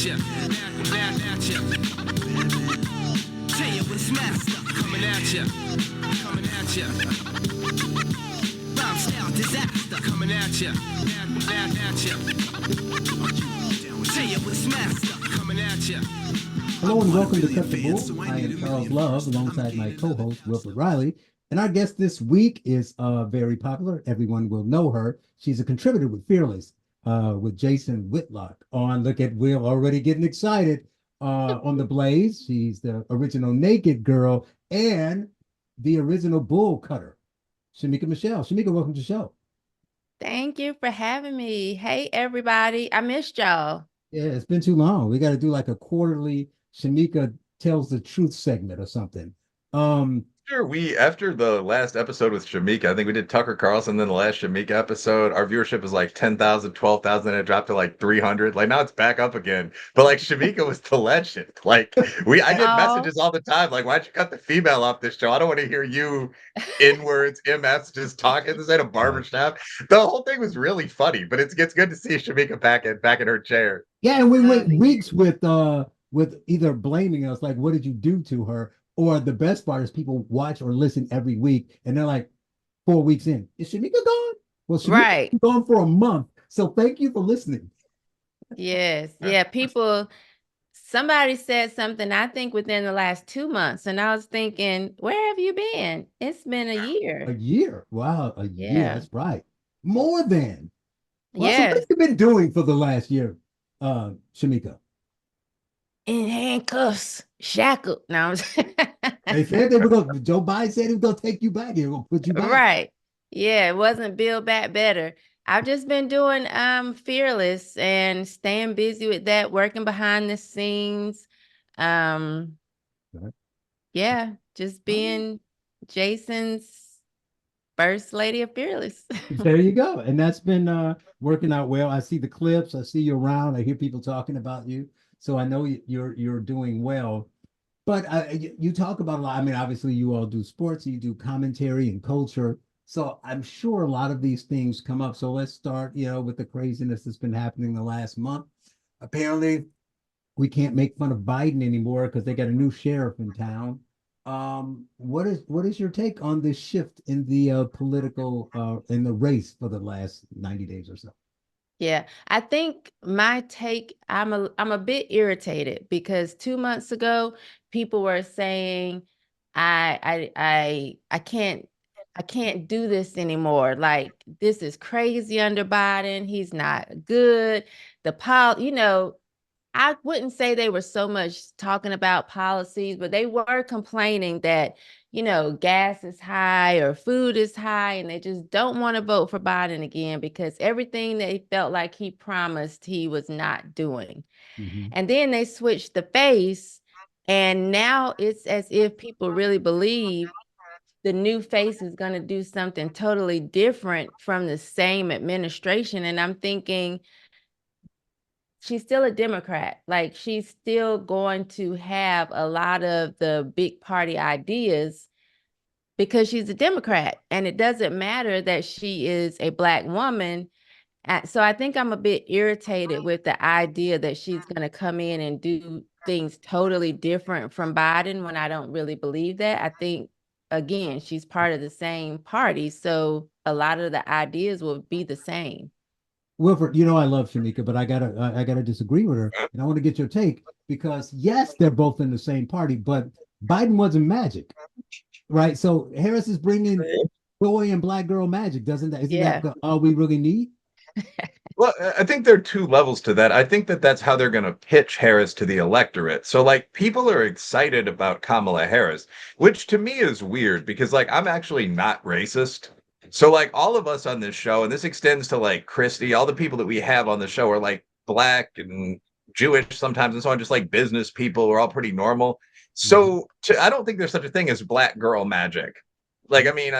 at ya, mad at ya. Tell you what's master, coming at ya, coming at ya. Rhyme style disaster, coming at ya, mad at ya. Tell you what's master, coming at ya. Hello and welcome to Cut the Bull. I am Charles Love alongside my co-host Wilfred Riley. And our guest this week is very popular. Everyone will know her. She's a contributor with Fearless, with Jason Whitlock on Look at Will already getting excited on The Blaze. She's the original Naked Girl and the original Bull Cutter, Shemeka Michelle. Shemeka, welcome to the show. Thank you for having me. Hey, everybody. I missed y'all. Yeah, it's been too long. We got to do like a quarterly Shemeka tells the truth segment or something. Sure, after the last episode with Shemeka, I think we did Tucker Carlson, then the last Shemeka episode, our viewership was like 10,000, 12,000, and it dropped to like 300. Like now it's back up again. But like Shemeka was the legend. Like I get messages all the time. Like, why'd you cut the female off this show? I don't want to hear you in words, MFs just talking. This ain't a barbershop. The whole thing was really funny, but it's good to see Shemeka back in her chair. Yeah, and we went weeks with either blaming us, like, what did you do to her? Or the best part is people watch or listen every week and they're like 4 weeks in. Is Shemeka gone? Well, Shemeka's gone for a month. So thank you for listening. Yes. Yeah. Somebody said something, I think within the last 2 months. And I was thinking, where have you been? It's been a year. A year. Wow. A year. That's right. More than. Well, yes. So what have you been doing for the last year, Shemeka? In handcuffs, shackled. No, they said they were going. Joe Biden said he was going to take you back. He was going to put you back. Right. Yeah, it wasn't Build Back Better. I've just been doing Fearless and staying busy with that, working behind the scenes. Yeah, just being Jason's first lady of Fearless. There you go. And that's been working out well. I see the clips. I see you around. I hear people talking about you. So I know you're doing well. But you talk about a lot. I mean, obviously, you all do sports, you do commentary and culture. So I'm sure a lot of these things come up. So let's start, with the craziness that's been happening the last month. Apparently, we can't make fun of Biden anymore because they got a new sheriff in town. What is your take on this shift in the political in the race for the last 90 days or so? Yeah, I think my take, I'm a bit irritated because 2 months ago, people were saying, I can't do this anymore. Like, this is crazy under Biden. He's not good. I wouldn't say they were so much talking about policies, but they were complaining that, gas is high or food is high, and they just don't want to vote for Biden again because everything they felt like he promised he was not doing. Mm-hmm. And then they switched the face, and now it's as if people really believe the new face is going to do something totally different from the same administration. And I'm thinking, she's still a Democrat. Like, she's still going to have a lot of the big party ideas because she's a Democrat. And it doesn't matter that she is a Black woman. So I think I'm a bit irritated with the idea that she's going to come in and do things totally different from Biden when I don't really believe that. I think, again, she's part of the same party. So a lot of the ideas will be the same. Wilfred, I love Shemeka, but I gotta disagree with her, and I want to get your take because yes, they're both in the same party, but Biden wasn't magic, right? So Harris is bringing boy and Black girl magic, doesn't that? Isn't that all we really need? Well, I think there are two levels to that. I think that's how they're going to pitch Harris to the electorate. So, like, people are excited about Kamala Harris, which to me is weird because, like, I'm actually not racist. So, like, all of us on this show, and this extends to, like, Christy, all the people that we have on the show are, like, Black and Jewish sometimes and so on, just like business people. We're all pretty normal. So, I don't think there's such a thing as Black girl magic. Like, I mean,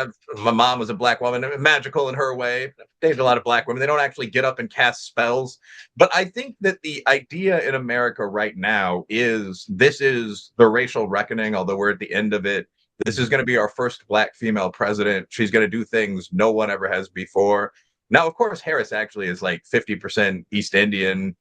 my mom was a Black woman, magical in her way. I've dated a lot of Black women. They don't actually get up and cast spells. But I think that the idea in America right now is this is the racial reckoning, although we're at the end of it. This is going to be our first Black female president. She's going to do things no one ever has before. Now, of course, Harris actually is like 50% East Indian,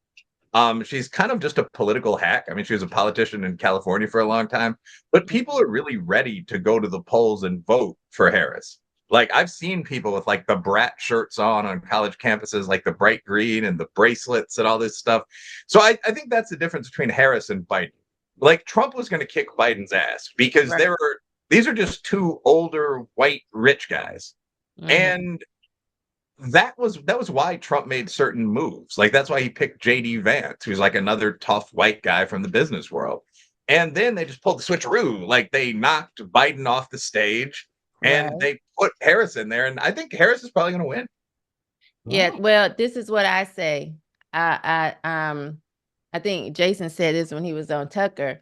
She's kind of just a political hack. I mean, she was a politician in California for a long time, but people are really ready to go to the polls and vote for Harris. Like I've seen people with like the brat shirts on college campuses, like the bright green and the bracelets and all this stuff. So I think that's the difference between Harris and Biden. Like Trump was going to kick Biden's ass because Right. these are just two older white rich guys. Mhm. And that was why Trump made certain moves. Like that's why he picked JD Vance, who's like another tough white guy from the business world. And then they just pulled the switcheroo. Like they knocked Biden off the stage Right. and they put Harris in there. And I think Harris is probably going to win. Yeah, Wow. well, this is what I say. I think Jason said this when he was on Tucker.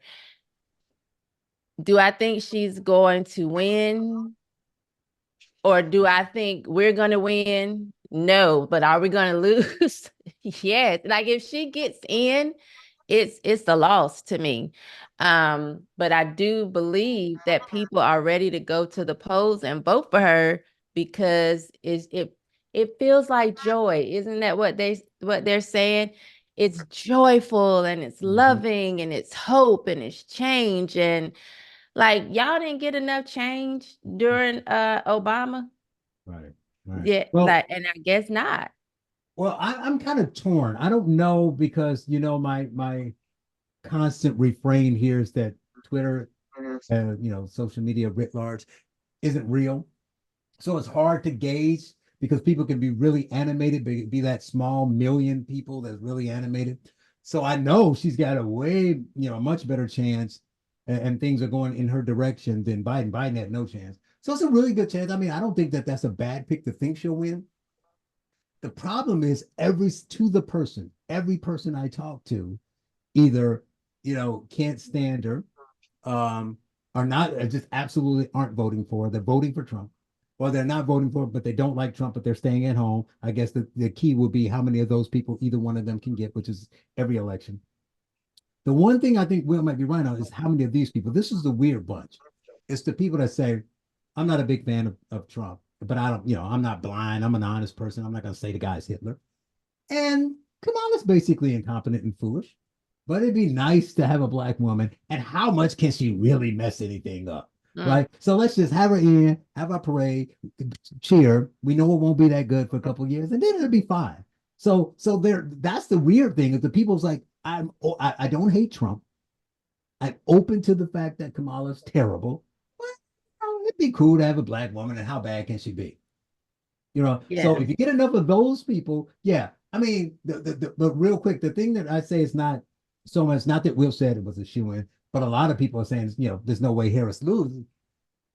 Do I think she's going to win? Or do I think we're gonna win? No, but are we gonna lose? Yes. Like if she gets in, it's a loss to me. But I do believe that people are ready to go to the polls and vote for her because it feels like joy. Isn't that what they're saying? It's joyful and it's Mhm. loving and it's hope and it's change. And like y'all didn't get enough change during Obama. Right. Right. Yeah, Well, like, and I guess not. I'm kind of torn. I don't know because my constant refrain here is that Twitter, social media writ large, isn't real. So it's hard to gauge because people can be really animated, be that small million people that's really animated. So I know she's got a much better chance, and things are going in her direction than Biden. Biden had no chance. So it's a really good chance. I mean, I don't think that that's a bad pick to think she'll win. The problem is every person I talk to either, can't stand her, um, are not just absolutely aren't voting for her. They're voting for Trump, or they're not voting for, but they don't like Trump, but they're staying at home. I guess the key will be how many of those people either one of them can get, which is every election. The one thing I think Will might be right on is how many of these people. This is the weird bunch. It's the people that say, "I'm not a big fan of Trump, but I don't, I'm not blind. I'm an honest person. I'm not going to say the guy's Hitler." And Kamala's basically incompetent and foolish. But it'd be nice to have a black woman. And how much can she really mess anything up? Mm, Right. So let's just have her in, have our parade, cheer. We know it won't be that good for a couple of years, and then it'll be fine. So there, that's the weird thing is the people's like, I don't hate Trump. I'm open to the fact that Kamala's terrible. But it'd be cool to have a black woman, and how bad can she be? So yeah. if you get enough of those people, yeah. I mean, but real quick, the thing that I say is not so much, not that Will said it was a shoe in, but a lot of people are saying, there's no way Harris loses.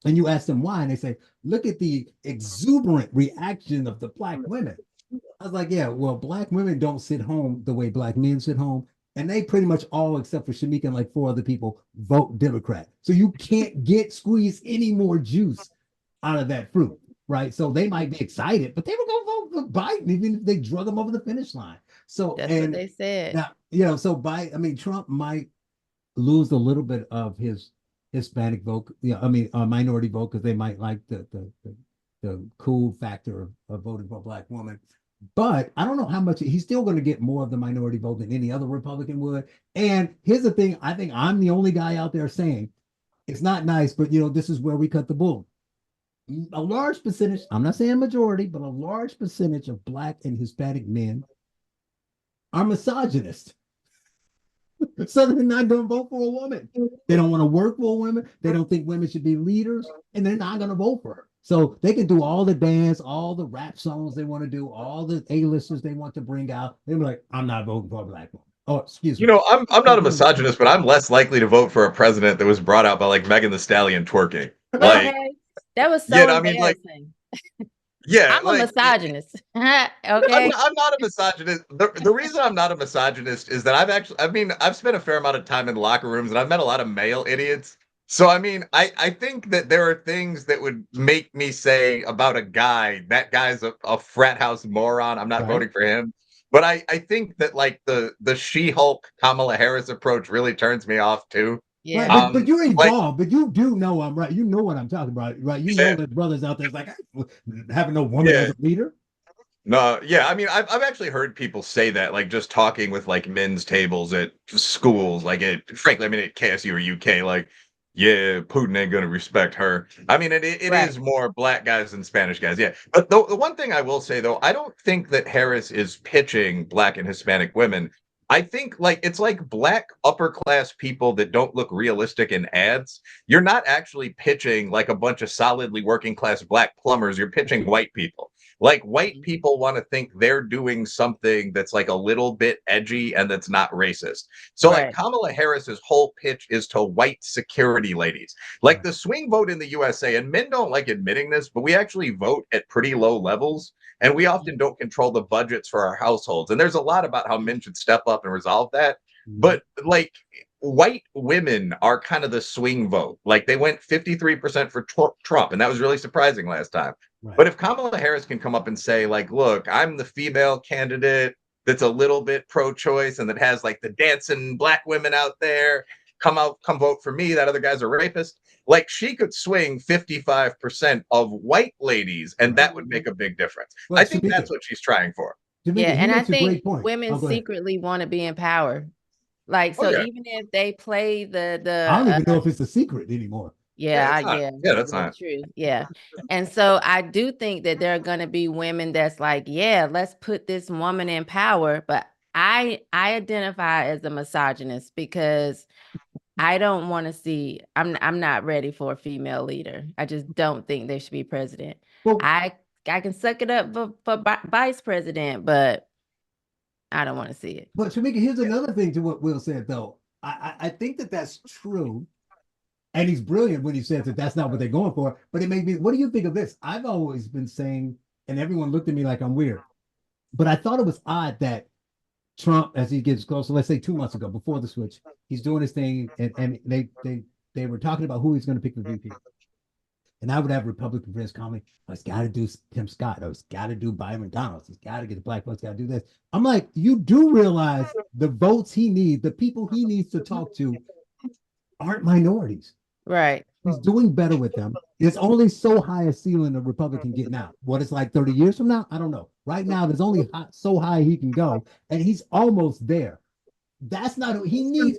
And you ask them why, and they say, look at the exuberant reaction of the black women. I was like, yeah, well, black women don't sit home the way black men sit home. And they pretty much all, except for Shemeka and like four other people, vote Democrat. So you can't squeeze any more juice out of that fruit, right? So they might be excited, but they were going to vote for Biden even if they drug him over the finish line. So, That's what and they said. now, so Trump might lose a little bit of his Hispanic vote, minority vote, because they might like the cool factor of voting for a black woman. But I don't know how much he's still going to get more of the minority vote than any other Republican would. And here's the thing: I think I'm the only guy out there saying it's not nice, but this is where we cut the bull. A large percentage, I'm not saying majority, but a large percentage of black and Hispanic men are misogynist. So they're not going to vote for a woman. They don't want to work for a woman. They don't think women should be leaders, and they're not going to vote for her. So they can do all the dance, all the rap songs they want to do, all the A-listers they want to bring out. They're like, I'm not voting for a black woman. Oh, excuse me. I'm not a misogynist, but I'm less likely to vote for a president that was brought out by like Megan the Stallion twerking. Like, Okay. That was so yeah, I mean, like, embarrassing. yeah, I'm a like misogynist. I'm, Okay. I'm not a misogynist. The reason I'm not a misogynist is that I've spent a fair amount of time in locker rooms and I've met a lot of male idiots. So, I mean, I think that there are things that would make me say about a guy, that guy's a frat house moron. I'm not Right? voting for him. But I think that like the She-Hulk Kamala Harris approach really turns me off too. Right, Yeah. but you're Like, involved, but you do know I'm right. You know what I'm talking about, right? You know yeah, that brothers out there is like, I having no woman yeah. as a leader. No, yeah, I mean, I've actually heard people say that, like, just talking with, like, men's tables at schools, like, frankly, I mean, at KSU or UK, like, "Yeah, Putin ain't gonna respect her." I mean, it Right. is more black guys than Spanish guys, yeah. But the one thing I will say, though, I don't think that Harris is pitching black and Hispanic women. I think, like, it's like black upper class people that don't look realistic in ads. You're not actually pitching, like, a bunch of solidly working class black plumbers, you're pitching white people. Like white Mhm. people want to think they're doing something that's like a little bit edgy and that's not racist. So like Right. Kamala Harris's whole pitch is to white security ladies. Like Right. the swing vote in the USA, and men don't like admitting this, but we actually vote at pretty low levels. And we often don't control the budgets for our households. And there's a lot about how men should step up and resolve that. Mhm. But like white women are kind of the swing vote. Like they went 53% for Trump, and that was really surprising last time. Right. But if Kamala Harris can come up and say, like, look, I'm the female candidate that's a little bit pro-choice and that has like the dancing black women out there, come vote for me. That other guy's a rapist. Like she could swing 55% of white ladies, and Right. that would Mhm. make a big difference. Well, I think Shamika, that's what she's trying for. Yeah, Shamika, he and I makes a think great point. women Oh, go ahead. secretly want to be in power. Like, Oh so yeah. even if they play I don't the even know if it's a secret anymore. Yeah, yeah, it's not. yeah, Yeah, that's that's not. true. Yeah. And so I do think that there are going to be women that's like, yeah, let's put this woman in power, but I identify as a misogynist because I don't want to see I'm not ready for a female leader. I just don't think there should be president. Well, I I can suck it up for vice president, but I don't want to see it. but Shamika, here's another thing to what Will said, though. I think that that's true. And he's brilliant when he says that that's not what they're going for. But it made me, what do you think of this? I've always been saying, and everyone looked at me like I'm weird, but I thought it was odd that Trump, as he gets closer, let's say 2 months ago, before the switch, he's doing his thing, and they were talking about who he's going to pick for VP. And I would have Republican friends call me, oh, it's got to do Tim Scott. Oh, it's got to do Byron McDonald. It's got to get the black folks, got to do this. I'm like, you do realize the votes he needs, the people he needs to talk to aren't minorities. Right. He's doing better with them. There's only so high a ceiling a Republican getting out. What it's like 30 years from now, I don't know. Right now, there's only so high he can go, and he's almost there. That's not he needs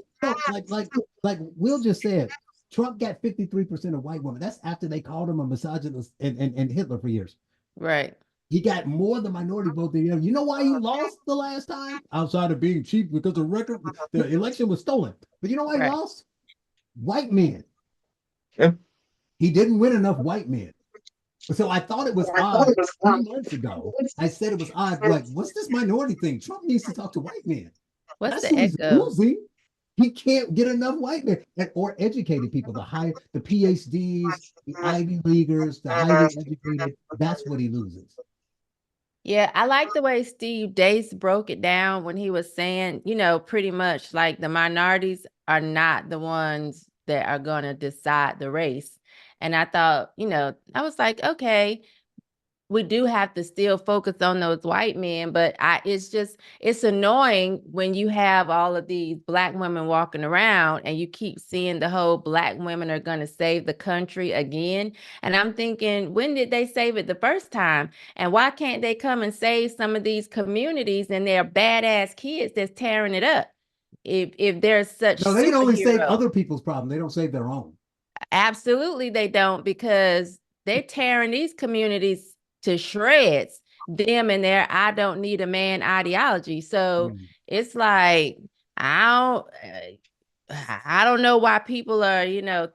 like Will just said. Trump got 53% of white women. That's after they called him a misogynist and Hitler for years. Right. He got more the minority vote than you know why he lost the last time? Outside of being cheap because the election was stolen. But you know why he Right. lost? White men. Yeah. He didn't win enough white men. So I thought it was odd 3 months ago. I said it was odd. Like, what's this minority thing? Trump needs to talk to white men. What's That's the who he's echo? losing. He can't get enough white men or educated people, the PhDs, the Ivy Leaguers, the highly educated. That's what he loses. Yeah, I like the way Steve Dace broke it down when he was saying, pretty much like the minorities are not the ones that are going to decide the race. And I thought, I was like, okay, we do have to still focus on those white men, but it's annoying when you have all of these black women walking around and you keep seeing the whole black women are going to save the country again. And I'm thinking, when did they save it the first time? And why can't they come and save some of these communities and their badass kids that's tearing it up? If there's such No, they can only save superhero, other people's problem. They don't save their own. absolutely they don't, because they're tearing these communities to shreds, them and their I don't need a man ideology. So Mm. it's like I don't know why people are,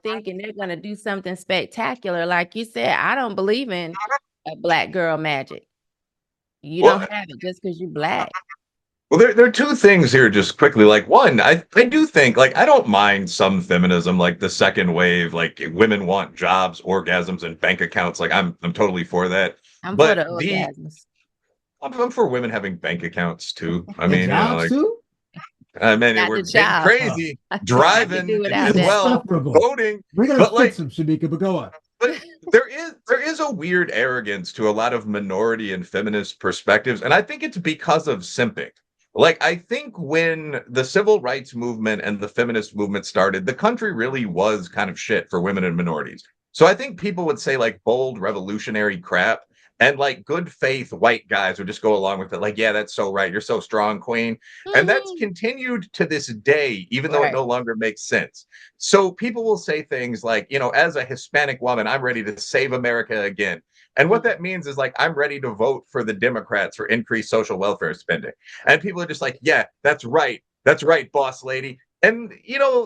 thinking they're going to do something spectacular. Like you said, I don't believe in a black girl magic. You don't Well, have it just because you're black. Well, there are two things here, just quickly. Like, one, I do think, like, I don't mind some feminism, like the second wave, like women want jobs, orgasms, and bank accounts. Like, I'm totally for that. I'm for But the orgasms. I'm for women having bank accounts too. I And mean, jobs like, too? I mean, Not we're the getting job. crazy, I could do driving without as He's that. well, insufferable. voting. We're gonna But fix like, him, Shamika, but go on. but there is a weird arrogance to a lot of minority and feminist perspectives, and I think it's because of simping. Like I think when the civil rights movement and the feminist movement started, the country really was kind of shit for women and minorities. So I think people would say like bold revolutionary crap, And like good faith white guys would just go along with it, like, yeah, that's so right. You're so strong, queen. And that's Mhm. continued to this day, even though it Right. no longer makes sense. So people will say things like, as a Hispanic woman, I'm ready to save America again. And what Mhm. that means is like, I'm ready to vote for the Democrats for increased social welfare spending. And people are just like, yeah, that's right. That's right, boss lady. And,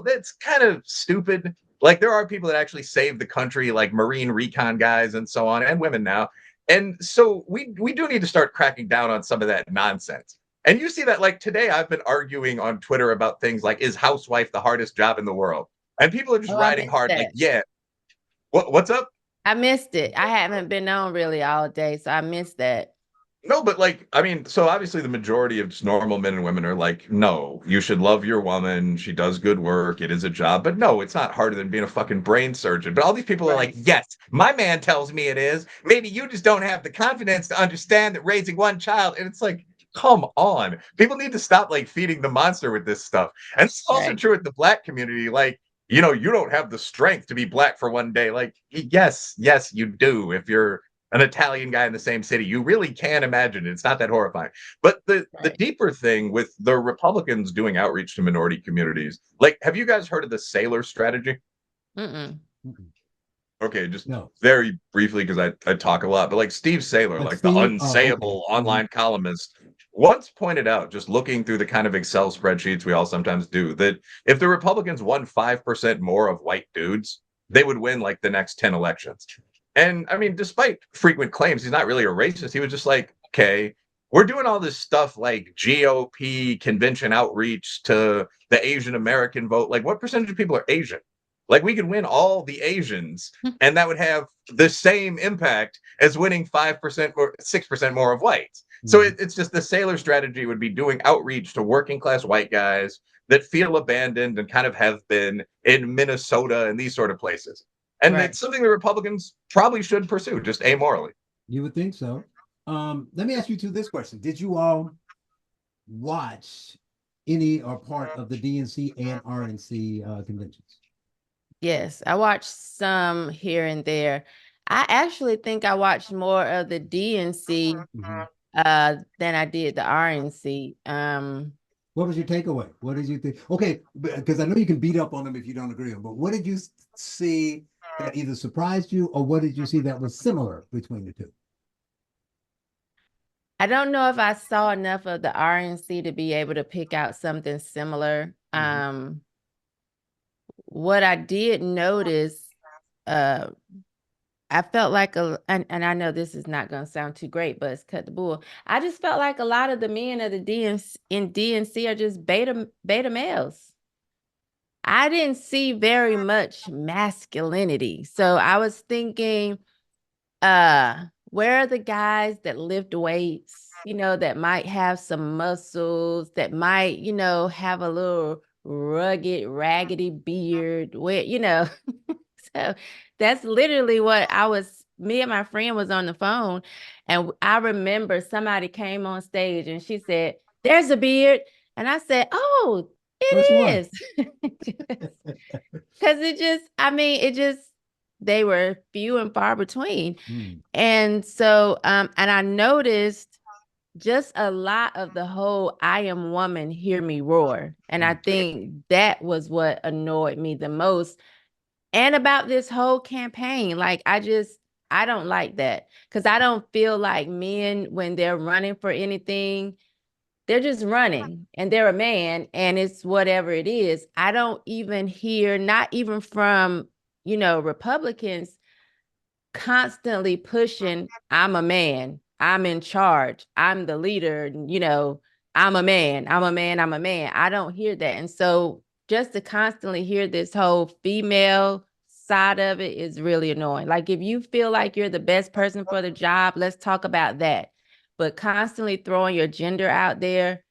that's kind of stupid. Like, there are people that actually save the country, like Marine recon guys and so on, and women now. And so we do need to start cracking down on some of that nonsense. And you see that like today, I've been arguing on Twitter about things like, is housewife the hardest job in the world? And people are just Oh, I riding missed hard, like, that. yeah, what's up? I missed it. I haven't been on really all day, so I missed that. No, but like, I mean, so obviously the majority of just normal men and women are like, no, you should love your woman. She does good work. It is a job. But no, it's not harder than being a fucking brain surgeon. But all these people are like, Right. yes, my man tells me it is. Maybe you just don't have the confidence to understand that raising one child. And it's like, come on. People need to stop like feeding the monster with this stuff. And it's also Right. true with the black community. Like, you don't have the strength to be black for one day. Like, yes, you do. If you're an Italian guy in the same city. You really can imagine it. It's not that horrifying. But the Right. deeper thing with the Republicans doing outreach to minority communities, like, have you guys heard of the Sailor strategy? Mm-mm. Mm-mm. Okay, just No. very briefly because I talk a lot, but like Steve Saylor, Like like the Steve? Oh, okay. unsayable online columnist, once pointed out, just looking through the kind of Excel spreadsheets we all sometimes do, that if the Republicans won 5% more of white dudes, they would win like the next 10 elections. And I mean, despite frequent claims, he's not really a racist. He was just like, okay, we're doing all this stuff like GOP convention outreach to the Asian American vote. Like, what percentage of people are Asian? Like, we could win all the Asians, and that would have the same impact as winning 5% or 6% more of whites. So Mhm. it's just the Sailor strategy would be doing outreach to working class white guys that feel abandoned and kind of have been in Minnesota and these sort of places. And Right. it's something the Republicans probably should pursue, just amorally. You would think so. Let me ask you this question. Did you all watch any or part of the DNC and RNC conventions? Yes, I watched some here and there. I actually think I watched more of the DNC Mhm. than I did the RNC. What was your takeaway? What did you think? Okay, because I know you can beat up on them if you don't agree with them, but what did you see that either surprised you or what did you see that was similar between the two? I don't know if I saw enough of the RNC to be able to pick out something similar. Mhm. What I did notice, uh, I felt like and I know this is not going to sound too great, but it's cut the bull. I just felt like a lot of the men of the DNC are just beta males. I didn't see very much masculinity. So I was thinking, where are the guys that lift weights, that might have some muscles, that might, have a little rugged, raggedy beard, where. So that's literally what me and my friend was on the phone. And I remember somebody came on stage and she said, there's a beard. And I said, oh, Which it one? is. Because they were few and far between. Hmm. And so, and I noticed just a lot of the whole I am woman, hear me roar. And I Hmm. think that was what annoyed me the most. And about this whole campaign, like I don't like that because I don't feel like men, when they're running for anything, they're just running and they're a man and it's whatever it is. I don't even hear, not even from, Republicans constantly pushing, I'm a man, I'm in charge, I'm the leader, I'm a man, I'm a man, I'm a man. I don't hear that. And so just to constantly hear this whole female side of it is really annoying. Like if you feel like you're the best person for the job, let's talk about that. But constantly throwing your gender out there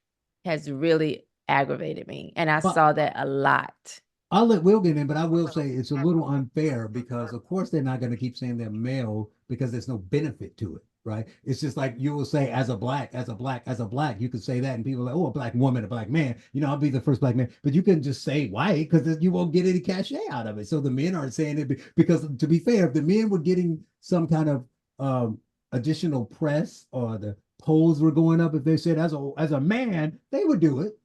has really aggravated me. And I But saw that a lot. I'll let Will get in, but I will say it's a little unfair because, of course, they're not going to keep saying they're male because there's no benefit to it, right? It's just like you will say, as a black, as a black, as a black, you could say that, and people are like, oh, a black woman, a black man, I'll be the first black man, but you can just say white because you won't get any cachet out of it. So the men aren't saying it because, to be fair, if the men were getting some kind of additional press or the polls were going up, if they said as a man, they would do it.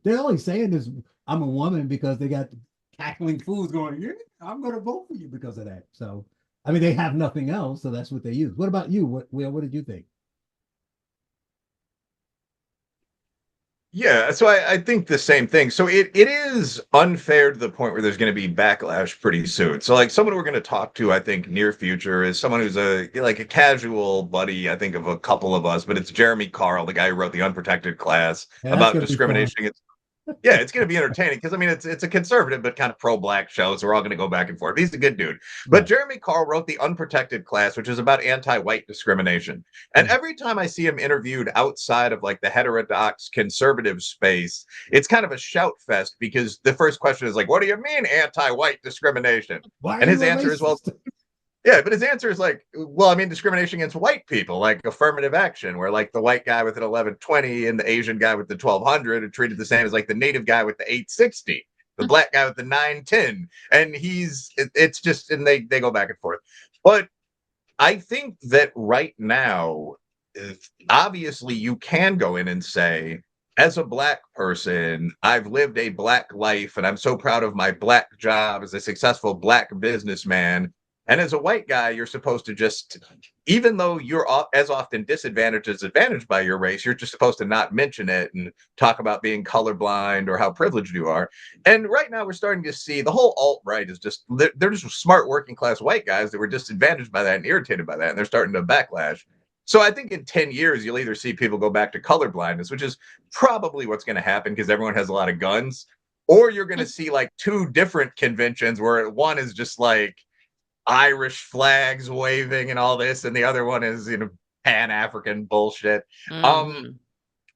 They're only saying this, I'm a woman, because they got cackling fools going, yeah, I'm going to vote for you because of that. So, I mean, they have nothing else, so that's what they use. What about you? What did you think? Yeah, so I think the same thing. So it is unfair to the point where there's going to be backlash pretty soon. So like someone we're going to talk to, I think near future is someone who's a casual buddy, I think of a couple of us, but it's Jeremy Carl, the guy who wrote The Unprotected Class Yeah, that's about going to be fun. discrimination. Yeah, it's going to be entertaining because I mean it's a conservative but kind of pro-black show, so we're all going to go back and forth. He's a good dude. But Right. Jeremy Carl wrote The Unprotected Class, which is about anti-white discrimination. And Mhm. every time I see him interviewed outside of like the heterodox conservative space, it's kind of a shout fest because the first question is like, "What do you mean anti-white discrimination?" Why are And his you a answer is, "Well, racist? yeah, but his answer is like, well, I mean, discrimination against white people, like affirmative action, where like the white guy with an 1120 and the Asian guy with the 1200 are treated the same as like the native guy with the 860, the black guy with the 910, and it's just, and they go back and forth. But I think that right now, obviously, you can go in and say, as a black person, I've lived a black life and I'm so proud of my black job as a successful black businessman. And as a white guy, you're supposed to just, even though you're as often disadvantaged as advantaged by your race, you're just supposed to not mention it and talk about being colorblind or how privileged you are. And right now, we're starting to see the whole alt right is just, they're just smart working class white guys that were disadvantaged by that and irritated by that. And they're starting to backlash. So I think in 10 years, you'll either see people go back to colorblindness, which is probably what's going to happen because everyone has a lot of guns, or you're going to see like two different conventions where one is just like Irish flags waving and all this, and the other one is, Pan African bullshit. Um, Mhm.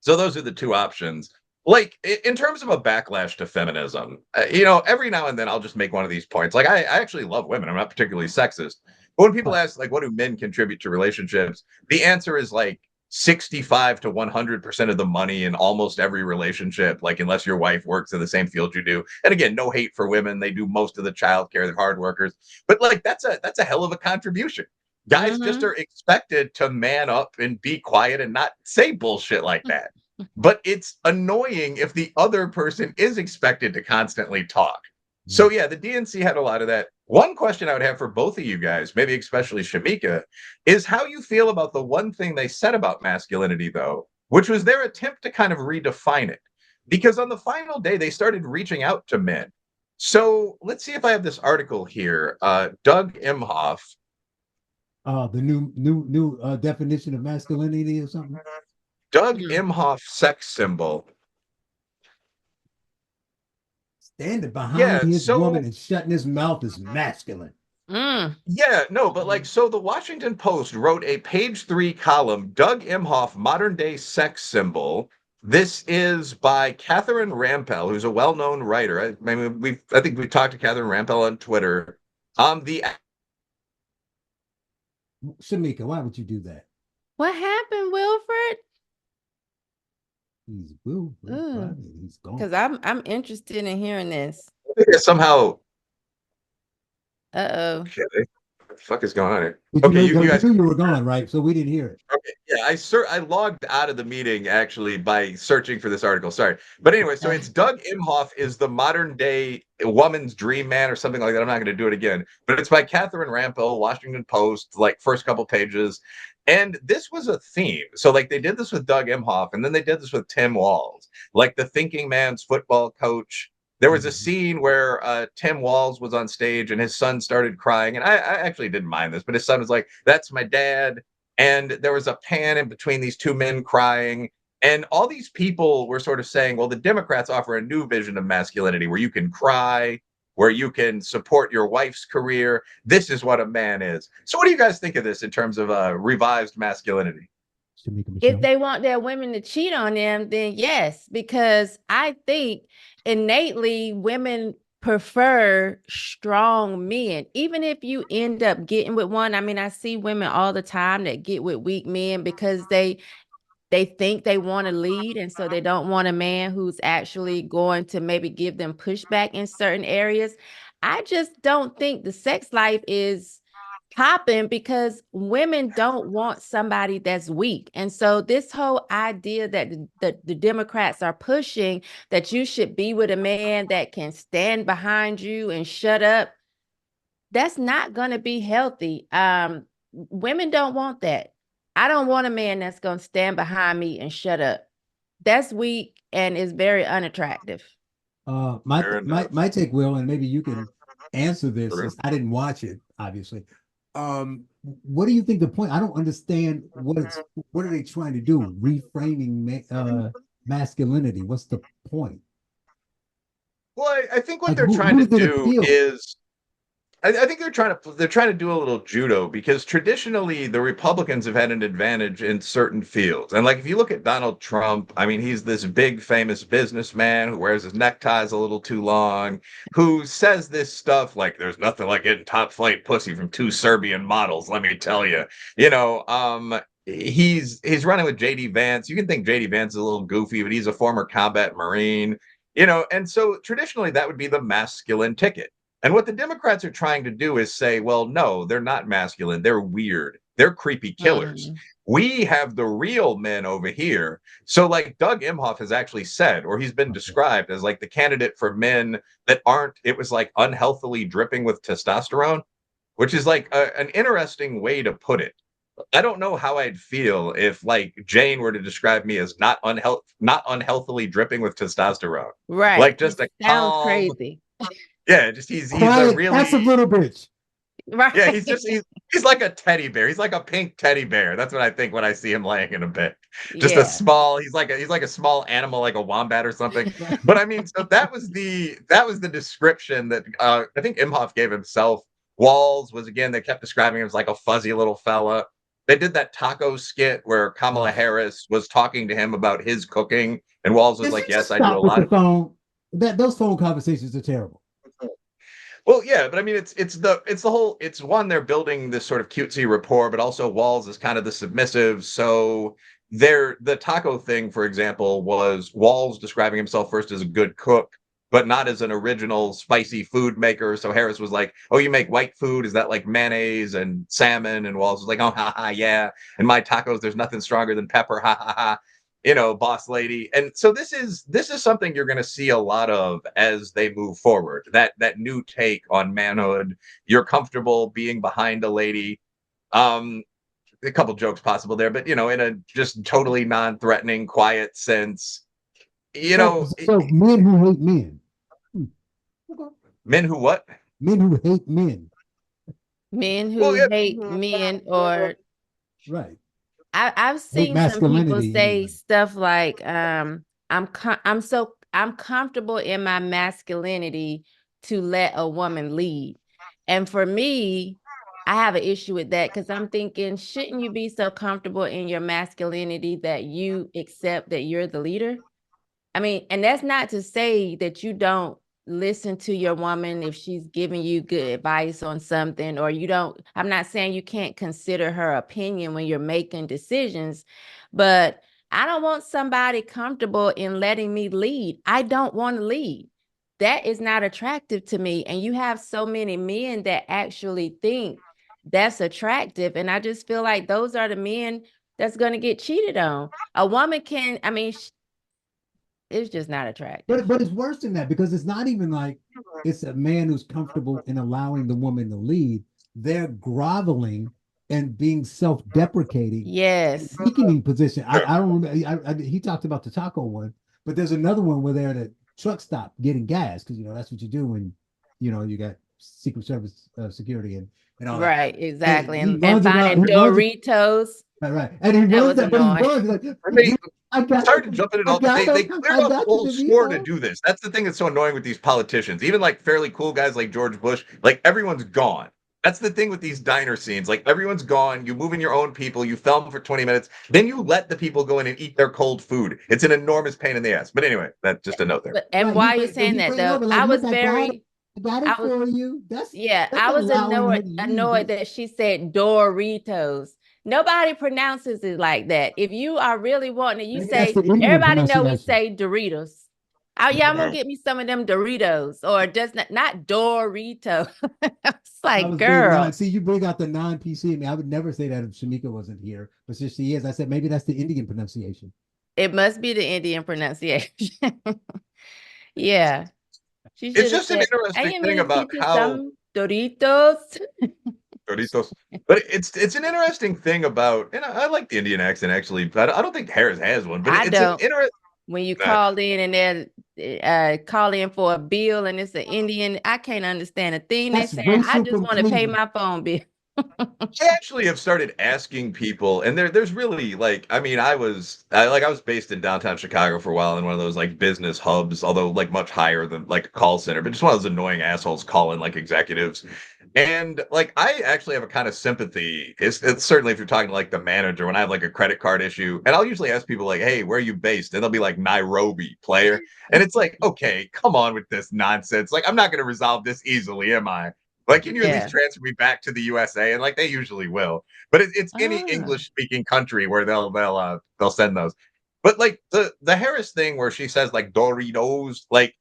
so those are the two options. Like in terms of a backlash to feminism, every now and then I'll just make one of these points. Like I actually love women. I'm not particularly sexist. But when people Right. ask like what do men contribute to relationships, the answer is like 65 to 100% of the money in almost every relationship, like unless your wife works in the same field you do. And again, no hate for women. They do most of the childcare, they're hard workers. But like that's a hell of a contribution. Guys just Mhm. are expected to man up and be quiet and not say bullshit like that, but it's annoying if the other person is expected to constantly talk. So Right. yeah, the DNC had a lot of that. One question I would have for both of you guys, maybe especially Shemeka, is how you feel about the one thing they said about masculinity, though, which was their attempt to kind of redefine it. Because on the final day, they started reaching out to men. So let's see if I have this article here. Doug Imhoff. The new definition of masculinity or something. Doug Mm. Imhoff sex symbol. Standing behind Yeah, his so woman and shutting his mouth is masculine. Mm. Yeah, no, but like, Mm. so the Washington Post wrote a page 3 column, Doug Imhoff, modern day sex symbol. This is by Catherine Rampell, who's a well known writer. I think we've talked to Catherine Rampell on Twitter. The Shamika, why would you do that? What happened, Wilfred? He's Will Friday. He's gone. Because I'm interested in hearing this. somehow, Uh-oh. okay, what the fuck is going on here? But Okay, you you guys. knew you were gone, right? So we didn't hear it. Okay, yeah, I logged out of the meeting actually by searching for this article. Sorry, but anyway, so it's Doug Imhoff is the modern day woman's dream man or something like that. I'm not going to do it again, but it's by Catherine Rampell, Washington Post, like first couple pages, and this was a theme. So like they did this with Doug Imhoff, and then they did this with Tim Walz, like the thinking man's football coach. There was a Mhm. scene where Tim Walz was on stage and his son started crying, and I actually didn't mind this, but his son was like, "That's my dad." And there was a pan in between these two men crying. And all these people were sort of saying, well, the Democrats offer a new vision of masculinity where you can cry, where you can support your wife's career. This is what a man is. So, what do you guys think of this in terms of revised masculinity? Shamika If Michelle. they want their women to cheat on them, then yes, because I think innately women prefer strong men. Even if you end up getting with one, I mean, I see women all the time that get with weak men because they think they want to lead, and so they don't want a man who's actually going to maybe give them pushback in certain areas. I just don't think the sex life is popping because women don't want somebody that's weak. And so this whole idea that the Democrats are pushing that you should be with a man that can stand behind you and shut up, that's not going to be healthy. Women don't want that. I don't want a man that's going to stand behind me and shut up. That's weak and is very unattractive. My take, Will, and maybe you can answer this Sure. since I didn't watch it, obviously. What do you think the point? I don't understand what are they trying to do? Reframing masculinity. What's the point? Well, I think what Like they're trying who to does it do appeal? is I think they're trying to do a little judo because traditionally the Republicans have had an advantage in certain fields. And like if you look at Donald Trump, I mean, he's this big famous businessman who wears his neckties a little too long, who says this stuff like there's nothing like getting top flight pussy from two Serbian models, let me tell you. You know, he's running with JD Vance. You can think JD Vance is a little goofy, but he's a former combat Marine, and so traditionally that would be the masculine ticket. And what the Democrats are trying to do is say, well, no, they're not masculine. They're weird. They're creepy killers. Mm. We have the real men over here. So, like Doug Imhoff has actually said, or he's been Okay. described as like the candidate for men that aren't, it was like unhealthily dripping with testosterone, which is like an interesting way to put it. I don't know how I'd feel if like Jane were to describe me as not unhealthily dripping with testosterone. Right. Like just It a sounds calm, crazy. yeah, just he's a Quiet, really passive little bitch. yeah, Right. he's like a teddy bear. He's like a pink teddy bear. That's what I think when I see him laying in a bed. Just a Yeah. small, he's like a small animal like a wombat or something. But I mean, so that was the description that I think Imhoff gave himself. Walls was again, they kept describing him as like a fuzzy little fella. They did that taco skit where Kamala Oh. Harris was talking to him about his cooking, and Walls was Can you like, just "Yes, I do a stop with lot the of." phone? Those phone conversations are terrible. Well, yeah, but I mean, it's the whole. It's one, they're building this sort of cutesy rapport, but also Walls is kind of the submissive. So the taco thing, for example, was Walls describing himself first as a good cook, but not as an original spicy food maker. So Harris was like, "Oh, you make white food? Is that like mayonnaise and salmon?" And Walls was like, "Oh, ha ha, yeah." And my tacos, there's nothing stronger than pepper, ha ha ha. Boss lady. And so this is something you're going to see a lot of as they move forward. That new take on manhood. You're comfortable being behind a lady. Um, a couple jokes possible there, but in a just totally non-threatening, quiet sense. You So, know, so men who hate men. Hmm. Okay. men who what? Men who hate men. Men Well, who yeah, hate men, or Right. I've Hate seen some people masculinity say anyway. stuff like, I'm comfortable in my masculinity to let a woman lead. And for me, I have an issue with that because I'm thinking, shouldn't you be so comfortable in your masculinity that you accept that you're the leader? I mean, and that's not to say that you don't listen to your woman if she's giving you good advice on something, or you don't. I'm not saying you can't consider her opinion when you're making decisions, but I don't want somebody comfortable in letting me lead. I don't want to lead. That is not attractive to me. And you have so many men that actually think that's attractive. And I just feel like those are the men that's going to get cheated on. A woman can, I mean, it's just not attractive. But it's worse than that because it's not even like it's a man who's comfortable in allowing the woman to lead. They're groveling and being self-deprecating and Yes. weakening position. sure. I don't remember. He talked about the taco one, but there's another one where they're at a truck stop getting gas because that's what you do when you got Secret Service security and all that. Right, And exactly. he And runs around. finding He runs Doritos, right, right, and he that runs was that, but he annoying. runs like, I mean, I got sorry to him, jump in and I all, but got they him, cleared I out the got you, whole score to DeVito. do this. That's the thing that's so annoying with these politicians. Even like fairly cool guys like George Bush, like everyone's gone. That's the thing with these diner scenes. Like everyone's gone. You move in your own people. You film for 20 minutes. Then you let the people go in and eat their cold food. It's an enormous pain in the ass. But anyway, that's just a note there. But and Right, why are you but saying he that ran though? over like, I look, was very, I got it I was for you. That's yeah, that's I not was allowing her to lead. annoyed that she said Doritos. Nobody pronounces it like that. If you are really wanting it, you Maybe that's say, the Indian everybody know we pronunciation. say Doritos. Oh yeah, I'm Yeah. gonna get me some of them Doritos, or just not Dorito. It's I like, was being girl, non. See, you bring out the non-PC in me. I would never say that if Shemeka wasn't here, but since she is, I said maybe that's the Indian pronunciation. it must be the Indian pronunciation. Yeah, she It's should have just an said, "I interesting am thing gonna about get you how some Doritos." Doritos. But it's an interesting thing about, and I like the Indian accent actually, but I don't think Harris has one. But I it's an don't. interesting. When you call in and they're call in for a bill and it's an Indian, I can't understand a thing they That's say. I racial just want to pay conclusion. my phone bill. I actually have started asking people, and there's really like, I mean, I was based in downtown Chicago for a while in one of those like business hubs, although like much higher than like a call center, but just one of those annoying assholes calling like executives. And like I actually have a kind of sympathy. It's certainly if you're talking to like the manager when I have like a credit card issue, and I'll usually ask people like, "Hey, where are you based?" And they'll be like Nairobi, player. And it's like, okay, come on with this nonsense. Like, I'm not gonna resolve this easily, am I? Like, can you at least Yeah. transfer me back to the USA? And like they usually will. But it's any Ah, English speaking country where they'll send those. But like the Harris thing where she says like Doritos, like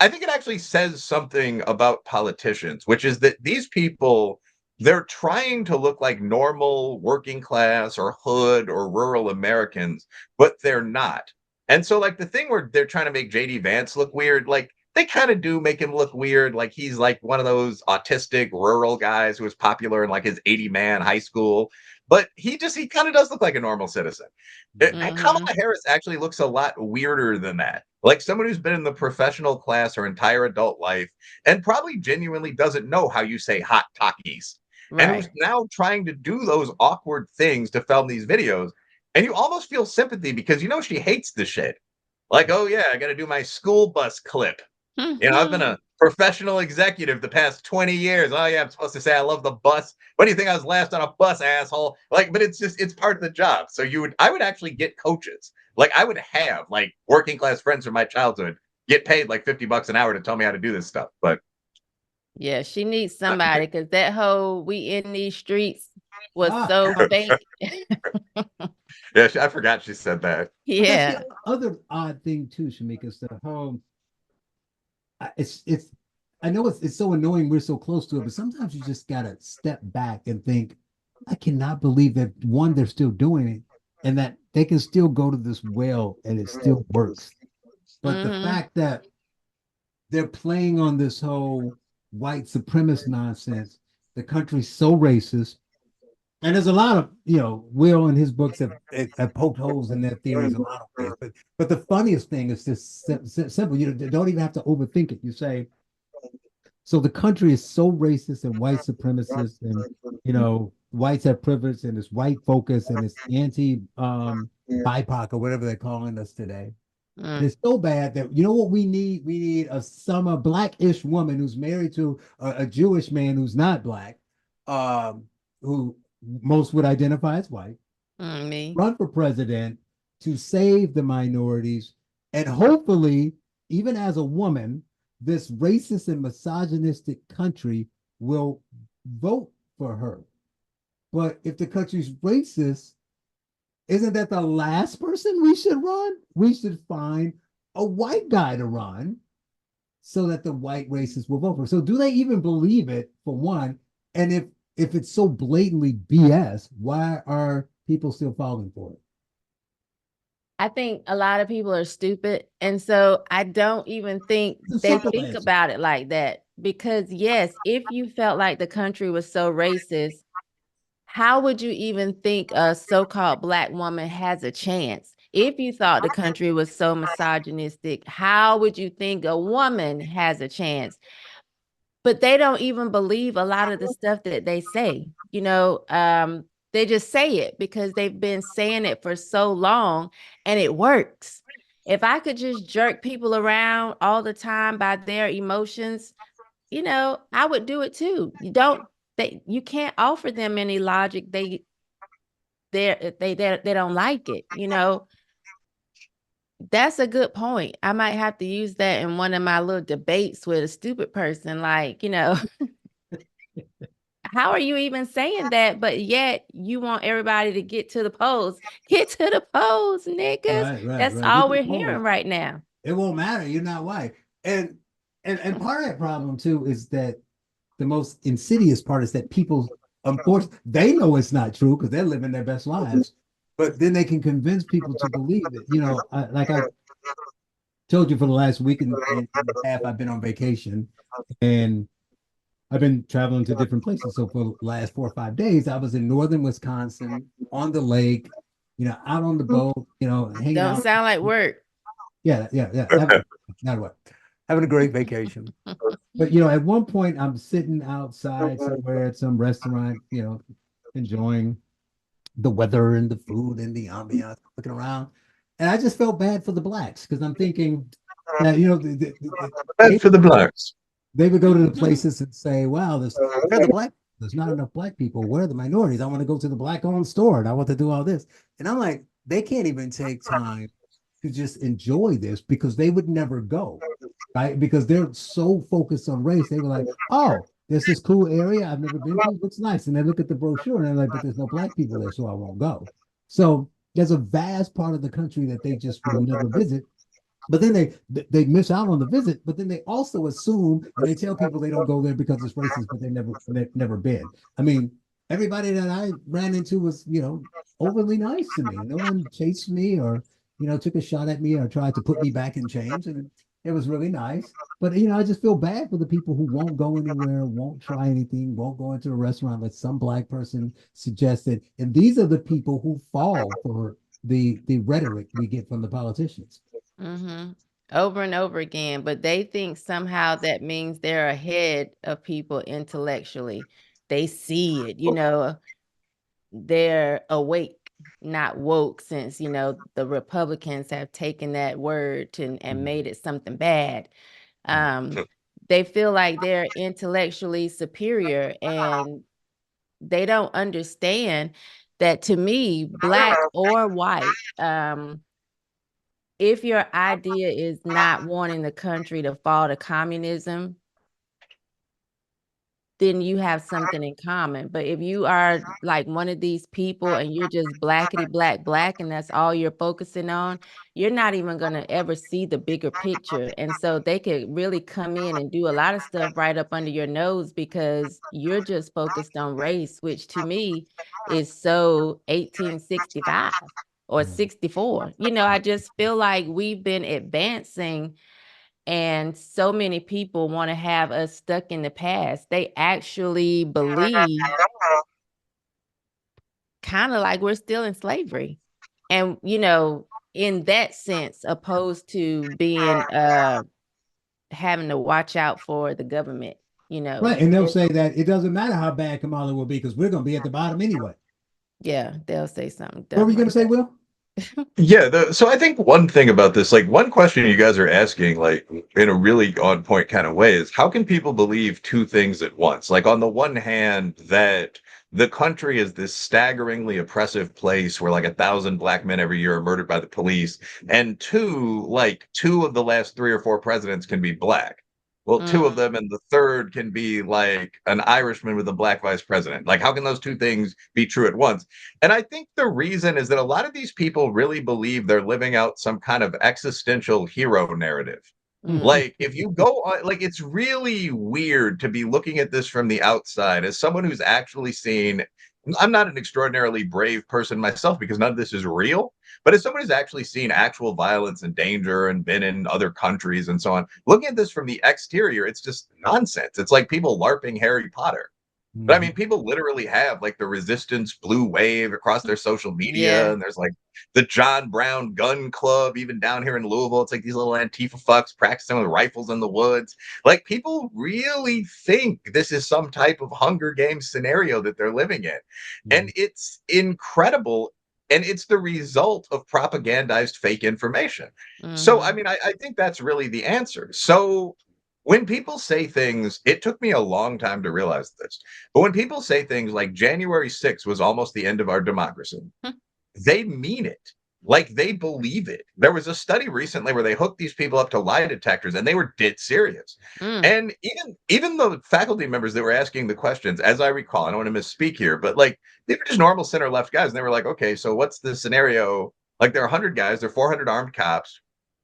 I think it actually says something about politicians, which is that these people they're trying to look like normal working class or hood or rural Americans, but they're not. And so, like the thing where they're trying to make JD Vance look weird, like they kind of do make him look weird. Like he's like one of those autistic rural guys who was popular in like his 80-man high school, but he kind of does look like a normal citizen. mm-hmm. Kamala Harris actually looks a lot weirder than that. Like someone who's been in the professional class her entire adult life and probably genuinely doesn't know how you say hot Takis. And who's Right. now trying to do those awkward things to film these videos. And you almost feel sympathy because you know she hates the shit. Like, oh yeah, I got to do my school bus clip. You know, I've been a professional executive the past 20 years. Oh yeah, I'm supposed to say I love the bus. What do you think I was last on a bus, asshole? Like, but it's part of the job. So I would actually get coaches. Like I would have like working class friends from my childhood get paid like $50 an hour to tell me how to do this stuff. But Yeah, she needs somebody because that whole "we in these streets" was Ah, so fake. yeah, I forgot she said that. but that's the Yeah. other odd thing too, Shamika, is the whole it's I know it's so annoying we're so close to it, but sometimes you just gotta step back and think, I cannot believe that one, they're still doing it, and that they can still go to this well and it still works. But the Mm-hmm. fact that they're playing on this whole white supremacist nonsense, the country's so racist. And there's a lot of, Will and his books have poked holes in their theories a lot of ways. But the funniest thing is just simple. You don't even have to overthink it. You say, so the country is so racist and white supremacist, and whites have privilege, and it's white focus, and it's anti BIPOC or whatever they're calling us today. And Mm. it's so bad that you know what we need? We need a summer blackish woman who's married to a Jewish man who's not black, who most would identify as white, Me. run for president to save the minorities, and hopefully, even as a woman, this racist and misogynistic country will vote for her. But if the country's racist, isn't that the last person we should run? We should find a white guy to run so that the white racists will vote for. So do they even believe it, for one? And if it's so blatantly BS, why are people still falling for it? I think a lot of people are stupid. And so I don't even think It's a they simple think answer. about it like that. Because, yes, if you felt like the country was so racist, how would you even think a so-called black woman has a chance? If you thought the country was so misogynistic, how would you think a woman has a chance? But they don't even believe a lot of the stuff that they say. They just say it because they've been saying it for so long and it works. If I could just jerk people around all the time by their emotions, I would do it too. You can't offer them any logic. They don't like it. That's a good point. I might have to use that in one of my little debates with a stupid person. Like, how are you even saying that? But yet you want everybody to get to the polls. Get to the polls, niggas. Right, right, That's right. Get all the we're polls. hearing right now. It won't matter. You're not white. And part of that problem too is that the most insidious part is that people, unfortunately, they know it's not true because they're living their best lives, but then they can convince people to believe it. Like I told you, for the last week and a half, I've been on vacation, and I've been traveling to different places. So for the last 4 or 5 days, I was in northern Wisconsin on the lake, out on the boat, hanging Don't out. sound like work. Yeah, yeah, yeah. Not what. Having a great vacation. But at one point I'm sitting outside somewhere at some restaurant, enjoying the weather and the food and the ambiance, looking around. And I just felt bad for the blacks because I'm thinking that, Bad for the blacks. they would go to the places and say, wow, where are the black? There's not enough black people. Where are the minorities? I want to go to the black owned store and I want to do all this. And I'm like, they can't even take time to just enjoy this because they would never go, right? Because they're so focused on race. They were like, oh, there's this cool area I've never been to. It looks nice. And they look at the brochure and they're like, but there's no black people there, so I won't go. So there's a vast part of the country that they just will never visit, but then they miss out on the visit, but then they also assume and they tell people they don't go there because it's racist, but they've never been. I mean, everybody that I ran into was, overly nice to me. No one chased me or, took a shot at me or tried to put me back in chains. And it was really nice. But I just feel bad for the people who won't go anywhere, won't try anything, won't go into a restaurant like some black person suggested. And these are the people who fall for the rhetoric we get from the politicians. Mm-hmm. Over and over again, but they think somehow that means they're ahead of people intellectually. They see it, they're awake, not woke, since, the Republicans have taken that word and made it something bad. They feel like they're intellectually superior, and they don't understand that, to me, black or white, if your idea is not wanting the country to fall to communism, then you have something in common. But if you are like one of these people and you're just blackety black, and that's all you're focusing on, you're not even going to ever see the bigger picture. And so they could really come in and do a lot of stuff right up under your nose because you're just focused on race, which to me is so 1865 or 64. I just feel like we've been advancing, and so many people want to have us stuck in the past. They actually believe kind of like we're still in slavery. And, in that sense, opposed to being having to watch out for the government, Right. And they'll say that it doesn't matter how bad Kamala will be because we're going to be at the bottom anyway. Yeah, they'll say something What were dumb you going like to say, that. Will? Yeah, so I think one thing about this, like one question you guys are asking, like in a really on point kind of way, is how can people believe two things at once? Like on the one hand, that the country is this staggeringly oppressive place where like 1,000 black men every year are murdered by the police, and two, like two of the last 3 or 4 presidents can be black. Well, two of Mm, them, and the third can be like an Irishman with a black vice president. Like, how can those two things be true at once? And I think the reason is that a lot of these people really believe they're living out some kind of existential hero narrative. mm, Like, if you go on, like, it's really weird to be looking at this from the outside as someone who's actually seen. I'm not an extraordinarily brave person myself because none of this is real, but as someone who's actually seen actual violence and danger and been in other countries and so on, looking at this from the exterior, it's just nonsense. It's like people LARPing Harry Potter. But I Mhm. mean, people literally have like the resistance blue wave across their social media, yeah. and there's like the John Brown Gun Club, even down here in Louisville. It's like these little Antifa fucks practicing with rifles in the woods. Like people really think this is some type of Hunger Games scenario that they're living in. And Mhm. it's incredible. And it's the result of propagandized fake information. So, I Mm-hmm. mean, I think that's really the answer. So, when people say things, it took me a long time to realize this, but when people say things like January 6th was almost the end of our democracy, they mean it. Like they believe it. There was a study recently where they hooked these people up to lie detectors and they were dead serious. Mm, And even the faculty members that were asking the questions, as I recall, I don't want to misspeak here, but like they were just normal center left guys. And they were like, okay, so what's the scenario? Like there are 100 guys, there are 400 armed cops.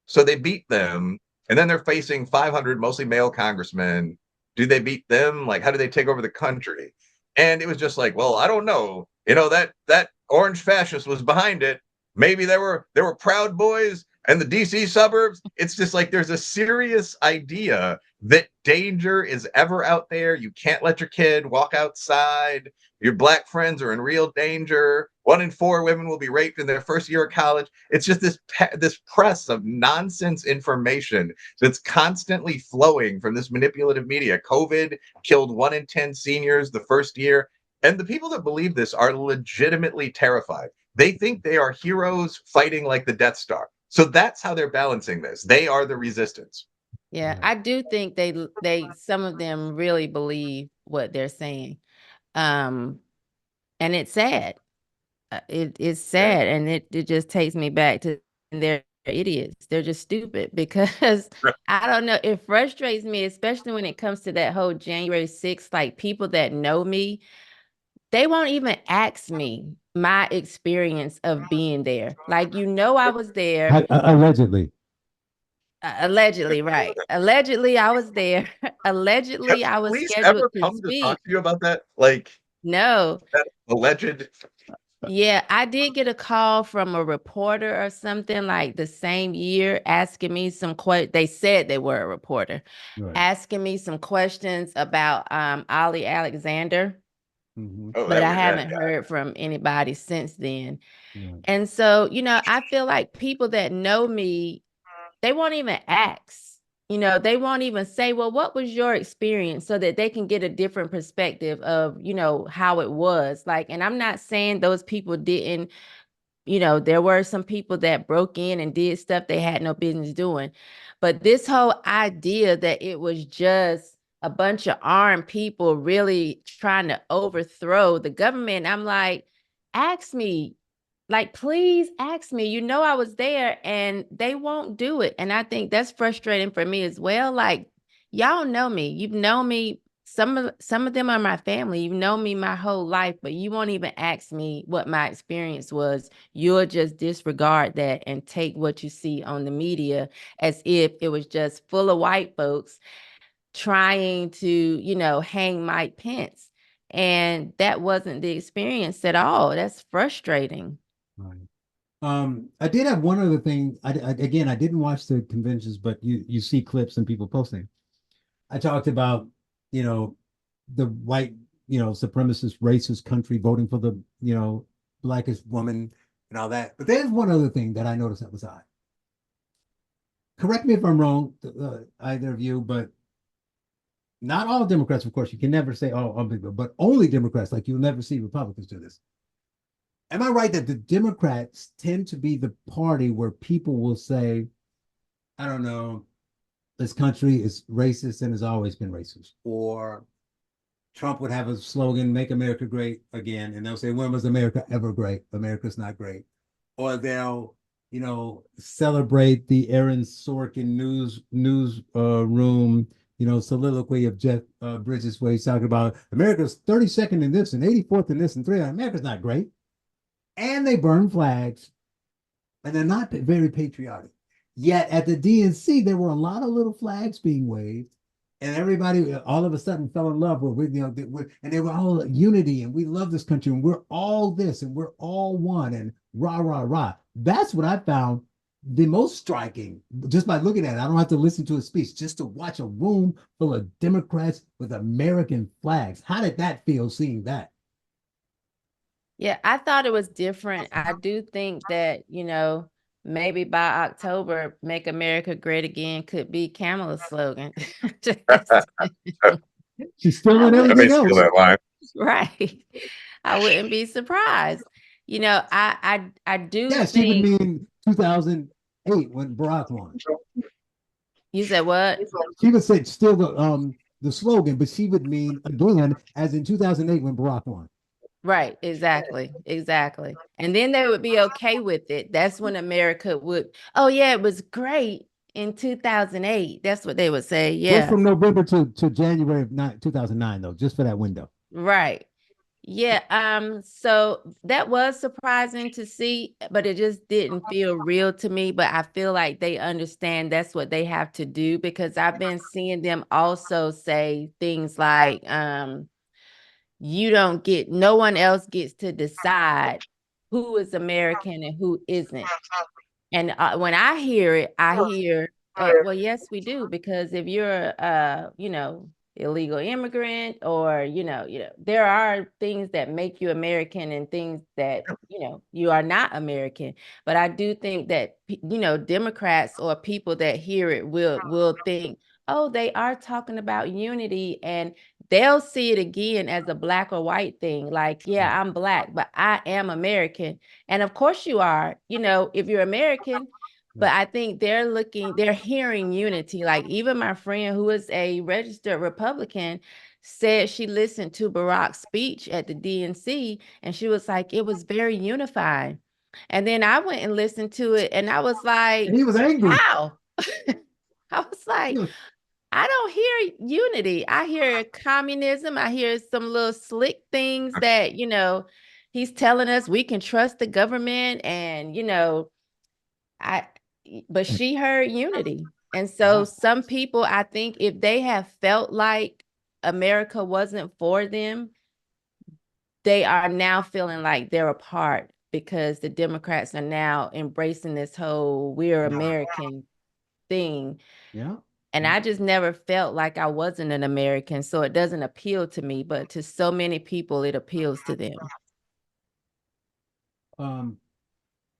So they beat them, and then they're facing 500 mostly male congressmen. Do they beat them? Like, how do they take over the country? And it was just like, well, I don't know. That orange fascist was behind it. Maybe there were Proud Boys and the DC suburbs. It's just like there's a serious idea that danger is ever out there. You can't let your kid walk outside. Your black friends are in real danger. 1 in 4 women will be raped in their first year of college. It's just this press of nonsense information that's constantly flowing from this manipulative media. COVID killed 1 in 10 seniors the first year. And the people that believe this are legitimately terrified. They think they are heroes fighting like the Death Star. So that's how they're balancing this. They are the resistance. Yeah, I do think they some of them really believe what they're saying. And it's sad. It's sad, and it just takes me back to they're idiots. They're just stupid because I don't know. It frustrates me, especially when it comes to that whole January 6th. Like people that know me, they won't even ask me my experience of being there. Like I was there. Allegedly. Allegedly, right? Allegedly, I was there. Have Allegedly, the I was police scheduled ever to come to speak. talk to you about that? Like No. that alleged. Yeah, I did get a call from a reporter or something like the same year asking me some they said they were a reporter, Right. asking me some questions about Ali Alexander, Oh, but that I weird. haven't heard from anybody since then. Right. And so, I feel like people that know me, they won't even ask. They won't even say, well, what was your experience so that they can get a different perspective of, how it was. Like, and I'm not saying those people didn't, there were some people that broke in and did stuff they had no business doing. But this whole idea that it was just a bunch of armed people really trying to overthrow the government, I'm like, ask me, like, please ask me. I was there, and they won't do it. And I think that's frustrating for me as well. Like, y'all know me. You've known me. Some of them are my family. You've known me my whole life, but you won't even ask me what my experience was. You'll just disregard that and take what you see on the media as if it was just full of white folks trying to, hang Mike Pence. And that wasn't the experience at all. That's frustrating. Right. I did have one other thing. Again, I didn't watch the conventions, but you see clips and people posting. I talked about, you know, the white, supremacist, racist country voting for the, blackest woman and all that. But there's one other thing that I noticed that was odd. Correct me if I'm wrong, either of you, but not all Democrats, of course. You can never say all people, but only Democrats. Like you'll never see Republicans do this. Am I right that the Democrats tend to be the party where people will say, I don't know, this country is racist and has always been racist, or Trump would have a slogan, make America great again. And they'll say, when was America ever great? America's not great. Or they'll, celebrate the Aaron Sorkin news room, soliloquy of Jeff Bridges, where he's talking about America's 32nd in this and 84th in this and three. America's not great. And they burn flags and they're not very patriotic. Yet at the DNC, there were a lot of little flags being waved and everybody all of a sudden fell in love with and they were all unity and we love this country and we're all this and we're all one and rah rah rah. That's what I found the most striking just by looking at it. I don't have to listen to a speech, just to watch a room full of Democrats with American flags. How did that feel seeing that? Yeah, I thought it was different. I do think that, maybe by October, Make America Great Again could be Kamala's slogan. She's still I in would, Let me everything steal else. that line. right. I wouldn't be surprised. I do Yeah, she would think mean 2008 when Barack won. you said what? She would say still the slogan, but she would mean again as in 2008 when Barack won. Right, exactly. And then they would be okay with it. That's when America would, oh yeah, it was great in 2008. That's what they would say. Just Yeah. from November to January of 2009, though, just for that window. Right. Yeah, so that was surprising to see, but it just didn't feel real to me. But I feel like they understand that's what they have to do, because I've been seeing them also say things like, no one else gets to decide who is American and who isn't. And when I hear it, I hear, well, yes, we do, because if you're, illegal immigrant, or there are things that make you American and things that you are not American. But I do think that Democrats or people that hear it will think, oh, they are talking about unity, and they'll see it again as a black or white thing. Like, yeah, I'm black, but I am American. And of course you are, if you're American. But I think they're hearing unity. Like, even my friend who is a registered Republican said she listened to Barack's speech at the DNC, and she was like, it was very unifying. And then I went and listened to it, and I was And like, he was angry. how? I was He like, was, I don't hear unity. I hear communism. I hear some little slick things that, he's telling us we can trust the government, and, I but she heard unity. And so wow. some people, I think, if they have felt like America wasn't for them, they are now feeling like they're a part, because the Democrats are now embracing this whole we're American thing. Yeah. And I just never felt like I wasn't an American, so it doesn't appeal to me, but to so many people, it appeals to them. Um,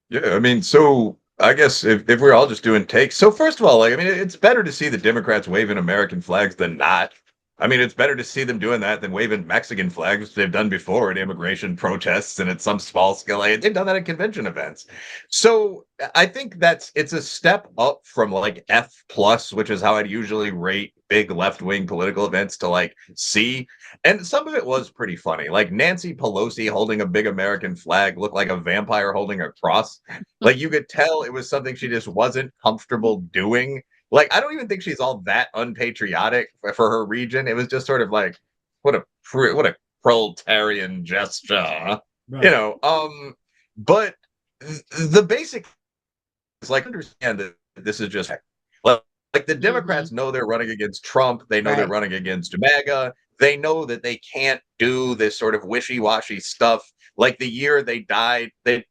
Yeah, I mean, so I guess if we're all just doing takes, so first of all, like, I mean, it's better to see the Democrats waving American flags than not. I mean, it's better to see them doing that than waving Mexican flags they've done before at immigration protests and at some small scale. Like, they've done that at convention events. So I think it's a step up from like F plus, which is how I'd usually rate big left wing political events, to like C. And some of it was pretty funny. Like Nancy Pelosi holding a big American flag looked like a vampire holding a cross. Like you could tell it was something she just wasn't comfortable doing. Like I don't even think she's all that unpatriotic for her region. It was just sort of like what a proletarian gesture, huh? You right. know. But the basic is like understand that this is just like the Mm-hmm. Democrats know they're running against Trump. They know they're Right. running against MAGA. They know that they can't do this sort of wishy-washy stuff. Like the year they died, the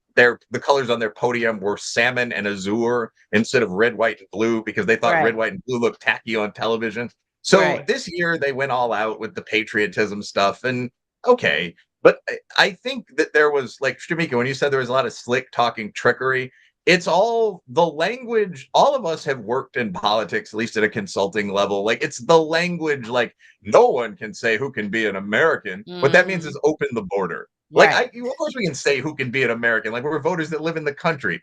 colors on their podium were salmon and azure instead of red, white, and blue, because they thought red, Right. white, and blue looked tacky on television. So Right. this year they went all out with the patriotism stuff, and okay. But I think that there was, like, Shemeka, when you said there was a lot of slick talking trickery, it's all the language. All of us have worked in politics, at least at a consulting level. Like it's the language, like no one can say who can be an American. What that means Mm-hmm. is open the border. Like Right. of course we can say who can be an American. Like we're voters that live in the country.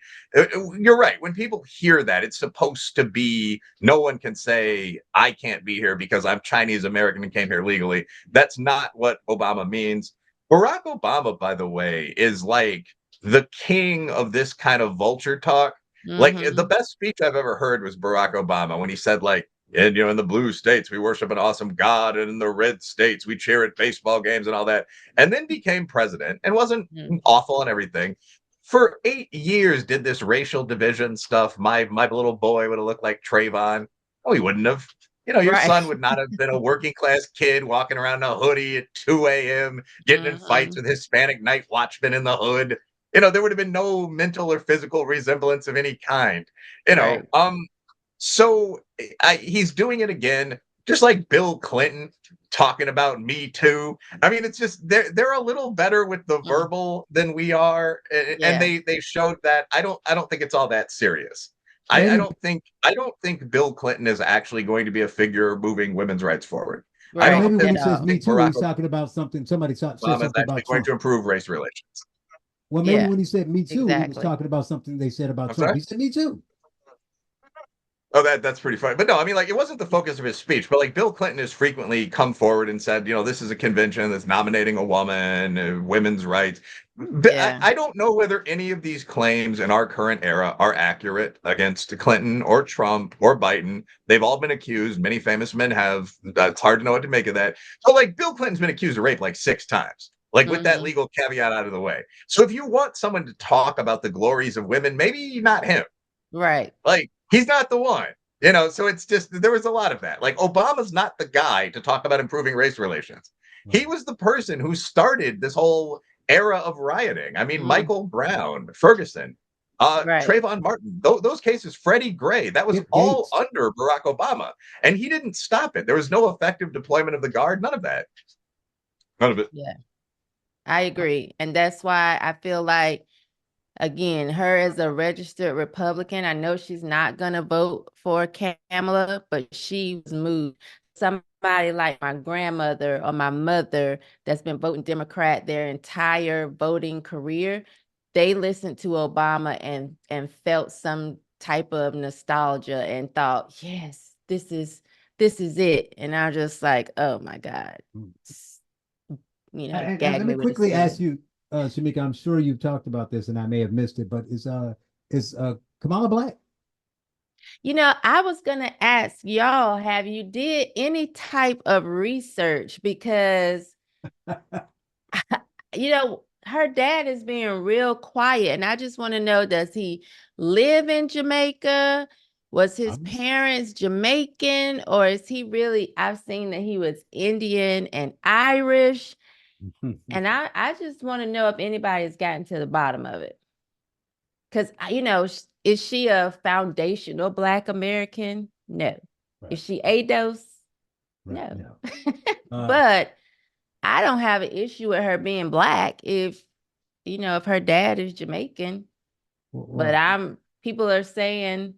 You're right. When people hear that, it's supposed to be no one can say I can't be here because I'm Chinese American and came here legally. That's not what Obama means. Barack Obama, by the way, is like the king of this kind of vulture talk. Like the Mm-hmm. best speech I've ever heard was Barack Obama when he said, like, and in the blue states we worship an awesome God, and in the red states we cheer at baseball games and all that, and then became president and wasn't Mm-hmm. awful and everything. For 8 years, did this racial division stuff. My little boy would have looked like Trayvon. Oh, he wouldn't have. Your Right. son would not have been a working class kid walking around in a hoodie at 2 a.m., getting in fights Mm-hmm. with Hispanic night watchmen in the hood. There would have been no mental or physical resemblance of any kind. You know, Right. um, so he's doing it again, just like Bill Clinton talking about Me Too. I mean, it's just they're a little better with the Mm. verbal than we are, and Yeah. they showed that. I don't think it's all that serious. I Maybe don't think Bill Clinton is actually going to be a figure moving women's rights forward. I well, Right. don't maybe when At he think says all. me think too, Barack he's talking about something. Said Obama is something actually about going Trump. to improve race relations. Well, maybe Yeah. when he said me too, he was Exactly. talking about something they said about I'm Trump. sorry. He said me too. Oh, that's pretty funny. But no, I mean, like, it wasn't the focus of his speech, but like Bill Clinton has frequently come forward and said, this is a convention that's nominating a woman, women's rights. But Yeah. I don't know whether any of these claims in our current era are accurate against Clinton or Trump or Biden. They've all been accused. Many famous men have. It's hard to know what to make of that. So, like, Bill Clinton's been accused of rape like 6 times. like with that Mhm. legal caveat out of the way. So if you want someone to talk about the glories of women, maybe not him. Right. Like, he's not the one. So it's just there was a lot of that. Like, Obama's not the guy to talk about improving race relations. He Right. was the person who started this whole era of rioting. I mean, Mm, Michael Brown, Ferguson, right. Trayvon Martin, those cases, Freddie Gray, that was Skip all Gates. under Barack Obama. And he didn't stop it. There was no effective deployment of the guard, none of that. None of it. Yeah. I agree. And that's why I feel like, again, her as a registered Republican, I know she's not going to vote for Kamala, but she was moved. Somebody like my grandmother or my mother that's been voting Democrat their entire voting career, they listened to Obama and felt some type of nostalgia and thought, yes, this is it. And I'm just like, oh my God, Mm. And gag let me me with a quickly ask spoon. you, Shemeka, I'm sure you've talked about this and I may have missed it, but is Kamala Black? I was gonna ask y'all, have you did any type of research? Because her dad is being real quiet, and I just want to know, does he live in Jamaica? Was his Obvious. parents Jamaican, or is he really? I've seen that he was Indian and Irish, and I just want to know if anybody's gotten to the bottom of it. Because, is she a foundational Black American? No. Is Right, she ADOS? right, No. no. But I don't have an issue with her being Black if her dad is Jamaican. But Well, people are saying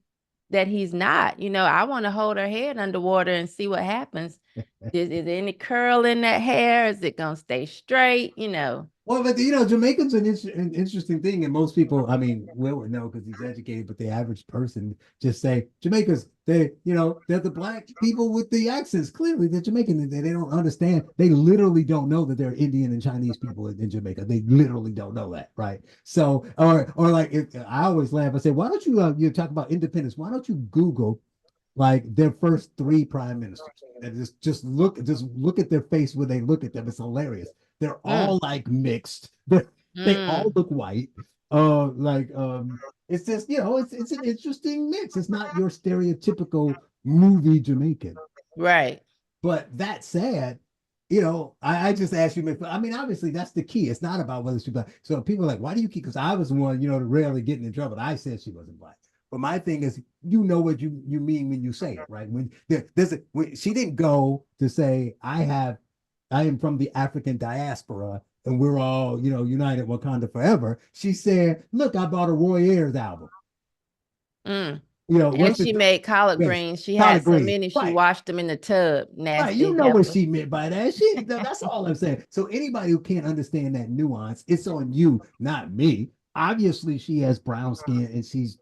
that he's not. I want to hold her head underwater and see what happens. Is there any curl in that hair? Is it going to stay straight? well, but Jamaican's an interesting thing, and most people, I mean, Will would know because he's educated, but the average person just say Jamaicans. They're the black people with the accents. Clearly, they're Jamaican. They don't understand. They literally don't know that they're Indian and Chinese people in Jamaica. They literally don't know that, right? So, or like, I always laugh. I say, why don't you talk about independence? Why don't you Google like their first three prime ministers and just look at their face when they look at them. It's hilarious. They're Mm, all like mixed. They all mm, look white. It's just it's an interesting mix. It's not your stereotypical movie Jamaican. right. But that said, I just asked you. I mean, obviously that's the key. It's not about whether she's black. So people are like, why do you keep? Because I was the one, to rarely getting in trouble. I said she wasn't black. But my thing is, you know what you mean when you say it, right? When she didn't go to say, I am from the African diaspora and we're all, united Wakanda forever. She said, look, I bought a Roy Ayers album. Mm. What's And she the made collard yes, greens. She collard had so greens, many, she right? washed them in the tub. Right, Nasty you know what heifer. she meant by that. That's all I'm saying. So anybody who can't understand that nuance, it's on you, not me. Obviously, she has brown skin and she's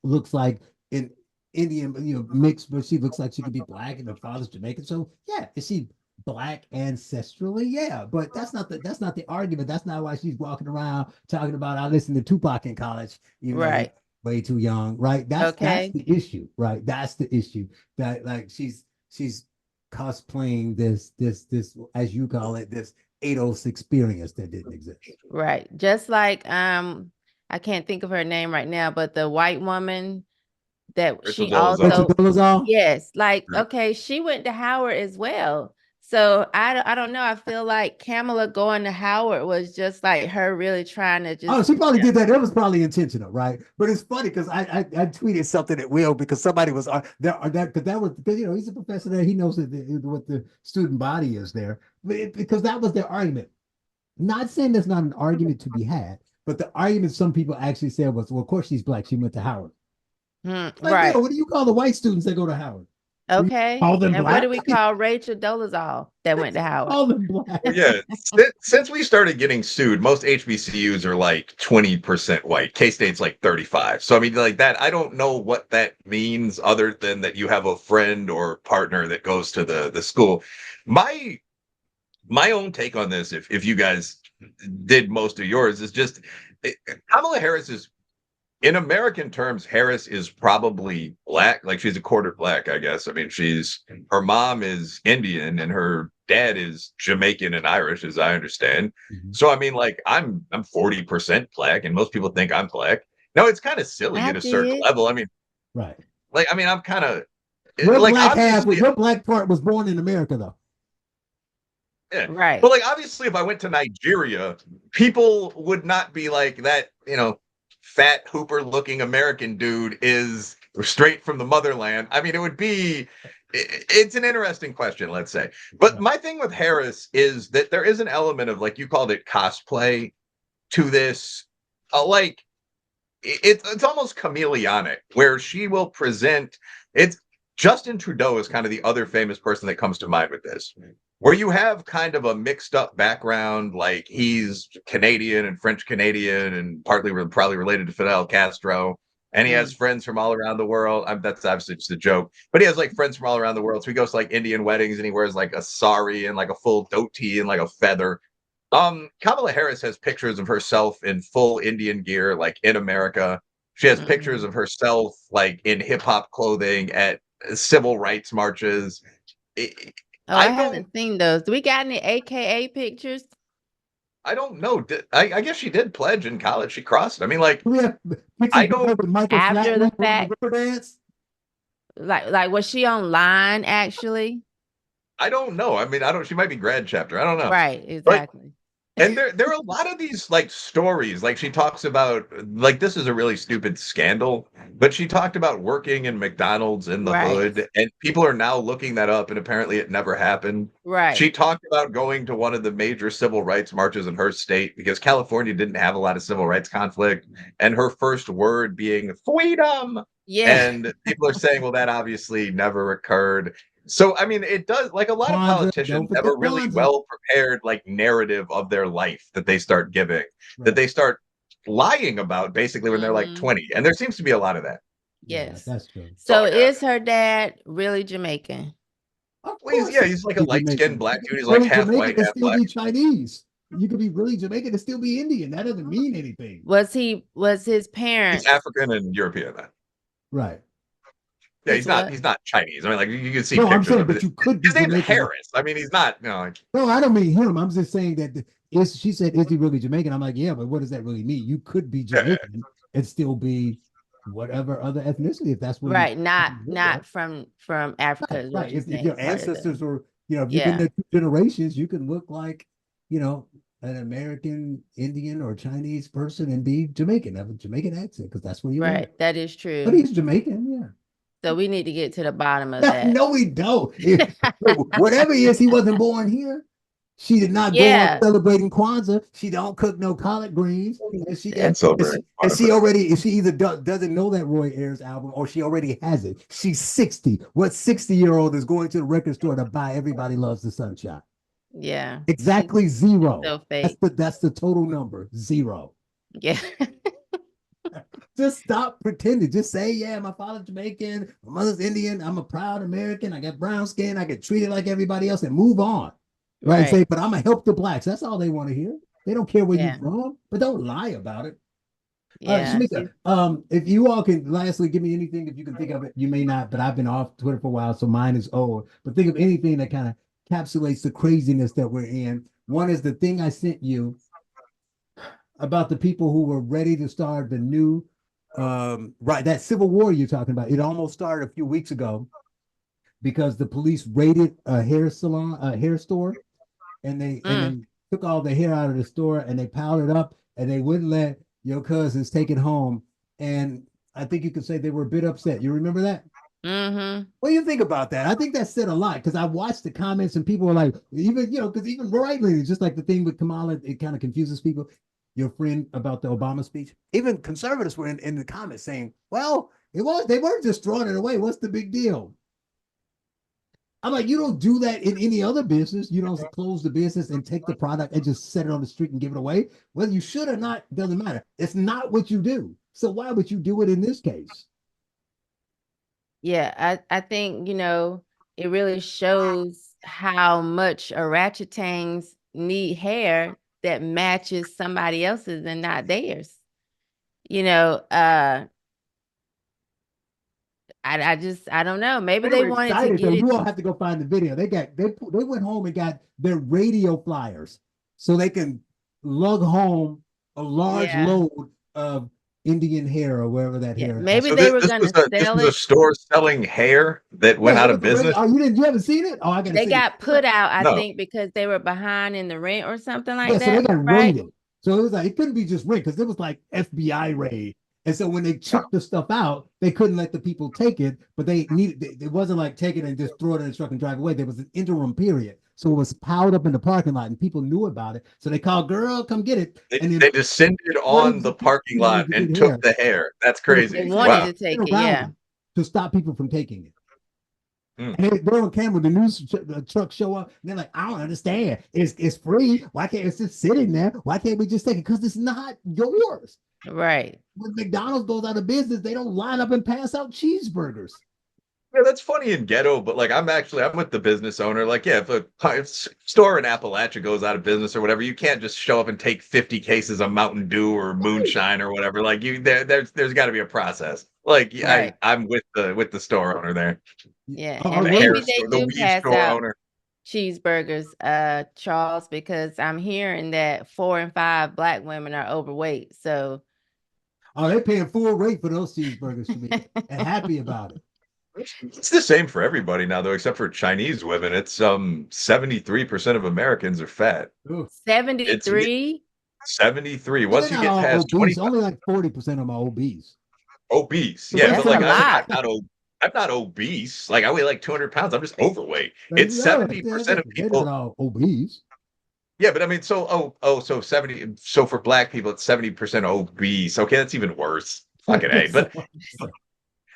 looks like an Indian, mixed, but she looks like she could be black and her father's Jamaican. So yeah, is she black ancestrally? Yeah, but that's not the argument. That's not why she's walking around talking about I listened to Tupac in college, even though he Right. way too young, right? That's Okay. the issue, right? That's the issue. That like she's cosplaying this as you call it, this 806 experience that didn't exist. Right. Just like I can't think of her name right now, but the white woman that Rachel she Rachel Dolezal. also, Dolezal? yes, like, okay, she went to Howard as well. So I don't know. I feel like Kamala going to Howard was just like her really trying to Oh, just, she probably did that. That was probably intentional, right? But it's funny because I tweeted something at Will because somebody was there that because that was because he's a professor there. He knows what the student body is there. Because that was their argument. Not saying there's not an argument to be had, but the argument some people actually said was, well, of course she's black. She went to Howard. Like, Will, right. what do you call the white students that go to Howard? Do you Okay. call them And what do black? we call Rachel Dolezal that went to Howard? Call them black. Well, yeah, since we started getting sued, most HBCUs are like 20% white. K-State's like 35. So I mean, like that, I don't know what that means other than that you have a friend or partner that goes to the school. My my own take on this, if you guys did most of yours, is just Kamala Harris is in American terms, Harris is probably black. Like she's a quarter black, I guess. I mean, her mom is Indian and her dad is Jamaican and Irish, as I understand. Mhm. So I mean, like I'm 40% black, and most people think I'm black. No, it's kind of silly I at a certain did. level. I mean, Right. I'm kind of Your like black half, obviously, your black part was born in America, though. yeah. Right. But like obviously, if I went to Nigeria, people would not be like that, fat hooper looking American dude is straight from the motherland. I mean, it's an interesting question, let's say. But Right. my thing with Harris is that there is an element of, like you called it, cosplay to this. Like it's almost chameleonic, where she will present it's Justin Trudeau is kind of the other famous person that comes to mind with this, where you have kind of a mixed up background, like he's Canadian and French Canadian and probably related to Fidel Castro. And he has Mm. friends from all around the world. That's obviously just a joke, but he has like friends from all around the world. So he goes to like Indian weddings and he wears like a sari and like a full dhoti and like a feather. Kamala Harris has pictures of herself in full Indian gear, like in America. She has pictures Mhm. of herself like in hip hop clothing at civil rights marches. I Oh, I I don't haven't seen those. Do we got any AKA pictures? I don't know. I guess she did pledge in college. She crossed. I mean, like, We have I pictures of her don't with Michael After the Flatman doing the fact? river dance. Like was she online actually? I don't know. I mean, I don't she might be grad chapter. I don't know. Right, But exactly. And there are a lot of these like stories. Like she talks about like this is a really stupid scandal, but she talked about working in McDonald's in the Right. hood, and people are now looking that up, and apparently it never happened. She Right. talked about going to one of the major civil rights marches in her state because California didn't have a lot of civil rights conflict, and her first word being freedom. Yeah. And people are saying, well, that obviously never occurred. So, I mean, it does like a lot of Kwanzaa, politicians don't have forget a really Kwanzaa. well prepared like narrative of their life that they start giving, that Right. they start lying about basically when they're like Mhm. 20. And there seems to be a lot of that. Yeah, Yes. that's true. So Oh yeah. is her dad really Jamaican? Of Well, course, he's like a he's light skinned Jamaican. black You could dude. be He's like really half white, Jamaican and half still black. be Chinese. You could be really Jamaican and still be Indian. That doesn't mean anything. Was his He's parents African and European. Then. Right. Yeah, his what? he's not Chinese. I mean, like you can see No, I'm pictures saying, of but it. you could be His name's Jamaican. Harris. I mean, he's not, No, I don't mean him. I'm just saying that she said, is he really Jamaican? I'm like, yeah, but what does that really mean? You could be yeah, Jamaican and still be whatever other ethnicity if that's where you Right, not live at. from Africa Right, is what right. you're If saying. your He's part of the ancestors were, if you've been yeah, there 2 generations, you can look like, you know, an American, Indian, or Chinese person and be Jamaican, have a Jamaican accent because that's where you live. right. That is But true. he's Jamaican, So we need to get to the bottom of yeah. that. No, we don't. Whatever he is, he wasn't born here. She did not go on Yeah, celebrating Kwanzaa. She don't cook no collard greens, and that's she either doesn't know that Roy Ayers album or she already has it. She's 60. What 60-year-old is going to the record store to buy Everybody Loves the Sunshine? yeah. Exactly zero. So fake. That's the total number. Zero. Yeah. Just stop pretending. Just say, yeah, my father's Jamaican, my mother's Indian. I'm a proud American. I got brown skin. I get treated like everybody else and move on. Right. Right. Say, but I'm gonna help the blacks. That's all they want to hear. They don't care where you're Yeah. from, but don't lie about it. Yeah. Shemeka, if you all can lastly give me anything, if you can think of it, you may not, but I've been off Twitter for a while, so mine is old. But think of anything that kind of encapsulates the craziness that we're in. One is the thing I sent you about the people who were ready to start the new right, that civil war you're talking about. It almost started a few weeks ago because the police raided a hair salon, a hair store, and they took all the hair out of the store and they piled it up and they wouldn't let your cousins take it home. And I think you could say they were a bit upset. You remember that? Mm-hmm. What do you think about that? I think that said a lot because I watched the comments and people were like, even, because even right leaning, just like the thing with Kamala, it kind of confuses people. Your friend about the Obama speech, even conservatives were in the comments saying, well, they weren't just throwing it away. What's the big deal? I'm like, you don't do that in any other business. You don't close the business and take the product and just set it on the street and give it away. Whether you should or not doesn't matter. It's not what you do. So why would you do it in this case? Yeah, I think, it really shows how much orangutans need hair that matches somebody else's and not theirs. you know, I don't know. Maybe They they were wanted to excited though. get it. You all have to go find the video. They went home and got their radio flyers so they can lug home a large Yeah. load of Indian hair or wherever that Yeah. hair Maybe actually. So they this, were this gonna was a this sell was a it. store selling hair that went Yeah, it out was of the radio. business. Oh, you haven't seen it? Oh, I gotta They see it. got put out, I No. think, because they were behind in the rent or something Yeah, like so they that, got right? raided. So it was like it couldn't be just raid because it was like FBI raid. And so when they took the stuff out, they couldn't let the people take it, but they needed it wasn't like take it and just throw it in the truck and drive away. There was an interim period. So it was piled up in the parking lot and people knew about it. So they called, girl, come get it. They, And then they descended on waves the of people parking wanted lot to and get took hair. the hair. That's So the They crazy. police had wanted to Wow. to get take it, around yeah. it to stop people from taking it. Hmm. And they're on camera. The the truck show up, and they're like, "I don't understand. It's free. Why can't it's just sitting there? Why can't we just take it? Because it's not yours." Right. When McDonald's goes out of business, they don't line up and pass out cheeseburgers. Yeah, that's funny in ghetto, but like I'm with the business owner. Like, yeah, if store in Appalachia goes out of business or whatever, you can't just show up and take 50 cases of Mountain Dew or moonshine or whatever. Like there's got to be a process. Like Right. I'm with the store owner there, Yeah. Oh, And the really? maybe hair they store, the do weed pass store out owner. cheeseburgers, Charles, because I'm hearing that 4 and 5 Black women are overweight. So Oh, they paying full rate for those cheeseburgers, Shemeka, and happy about it. It's the same for everybody now, though, except for Chinese women. It's 73% of Americans are fat. Ooh. It's 73. 73. Well, they're Once you not get all past obese. 25, Only like 40% of them are obese. obese. The Yeah, rest but That's of a like them are lot. I'm not obese. Like I weigh like 200 pounds. I'm just overweight. like, It's no, 70% of they're not people. all obese. Yeah, but I mean, so 70. So for black people, it's 70% obese. Okay, that's even worse. Fucking A. So,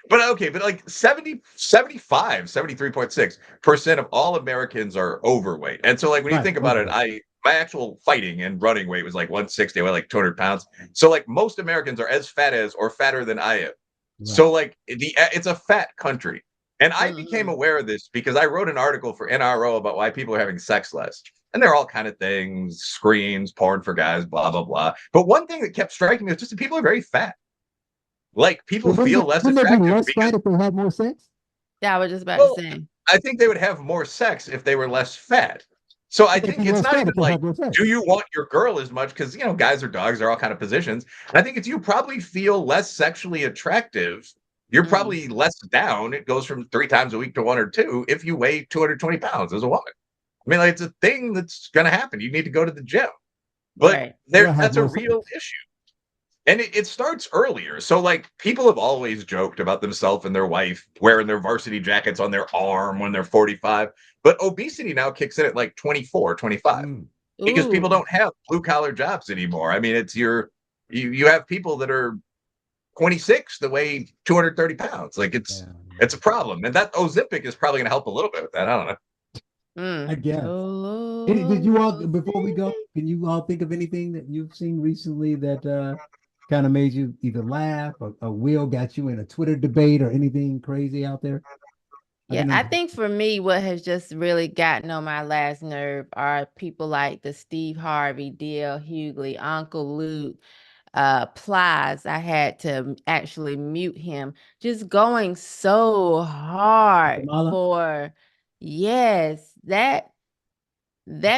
But okay, but like 73.6% of all Americans are overweight. And so like when you right, think about it, overweight. my actual fighting and running weight was like 160, I weigh like 200 pounds. So like most Americans are as fat as or fatter than I am. Right. So like it's a fat country. And I became Mm-mm. aware of this because I wrote an article for NRO about why people are having sex less. And they're all kind of things, screens, porn for guys, blah, blah, blah. But one thing that kept striking me was just that people are very fat. Like people But feel less wouldn't they be attractive less because fat if they had more sex? Yeah, I was just about to well, say. I think they would have more sex if they were less fat. So I But they'd think be it's less not fat even if they like, had more do sex. you want your girl as much? Because guys or dogs, they're all kind of positions. I think it's you probably feel less sexually attractive. You're Mm. probably less down. It goes from 3 times a week to 1 or 2 if you weigh 220 pounds as a woman. I mean, like it's a thing that's gonna happen. You need to go to the gym. But Right. You gotta have that's a more sex. real issue. And it starts earlier. So, like, people have always joked about themselves and their wife wearing their varsity jackets on their arm when they're 45. But obesity now kicks in at like 24, 25 Mm. because people Ooh. don't have blue collar jobs anymore. I mean, you have people that are 26 that weigh 230 pounds. Like, Yeah, it's a problem. And that Ozempic is probably going to help a little bit with that. I don't know. I Mm. guess. Did Oh, you all before we go? Can you all think of anything that you've seen recently that kind of made you either laugh or Will got you in a Twitter debate or anything crazy out there? I yeah, can I under think for me, what has just really gotten on my last nerve are people like the Steve Harvey, D.L. Hughley, Uncle Luke, Plies. I had to actually mute him, just going so hard Kamala. for, yes, that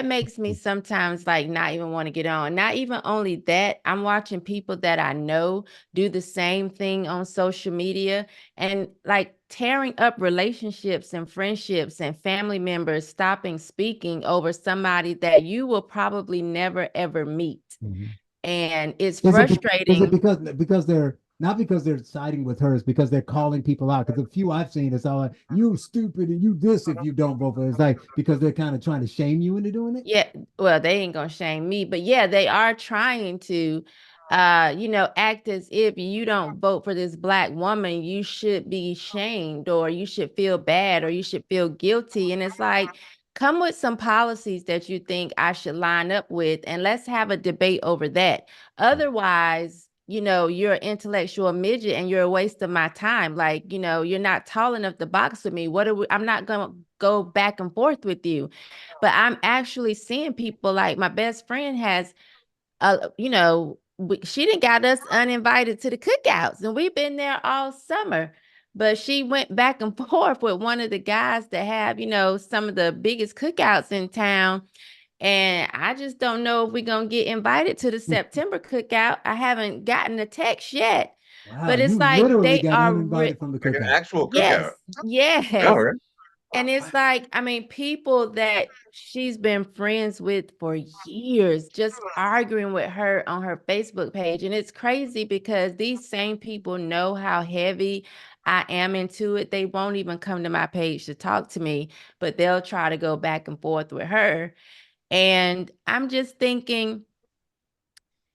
makes me sometimes like not even want to get on. Not even only that, I'm watching people that I know do the same thing on social media and like tearing up relationships and friendships and family members, stopping speaking over somebody that you will probably never ever meet. Mhm. And it's Is it frustrating. because they're not because they're siding with her, it's because they're calling people out. Because the few I've seen, it's all like you stupid and you this if you don't vote for it. It's like because they're kind of trying to shame you into doing it. Yeah, well, they ain't gonna shame me, but yeah, they are trying to, act as if you don't vote for this black woman, you should be shamed, or you should feel bad, or you should feel guilty. And it's like, come with some policies that you think I should line up with, and let's have a debate over that. Otherwise, you're an intellectual midget and you're a waste of my time. Like, you're not tall enough to box with me. I'm not gonna go back and forth with you. But I'm actually seeing people like my best friend has, she didn't got us uninvited to the cookouts, and we've been there all summer. But she went back and forth with one of the guys that have, some of the biggest cookouts in town. And I just don't know if we're going to get invited to the September cookout. I haven't gotten a text yet. Wow, But it's you like literally they got are uninvited from the Like an cookout. actual yes, cookout. yes. All right. And it's like, I mean, people that she's been friends with for years, just arguing with her on her Facebook page. And it's crazy because these same people know how heavy I am into it. They won't even come to my page to talk to me, but they'll try to go back and forth with her. And I'm just thinking,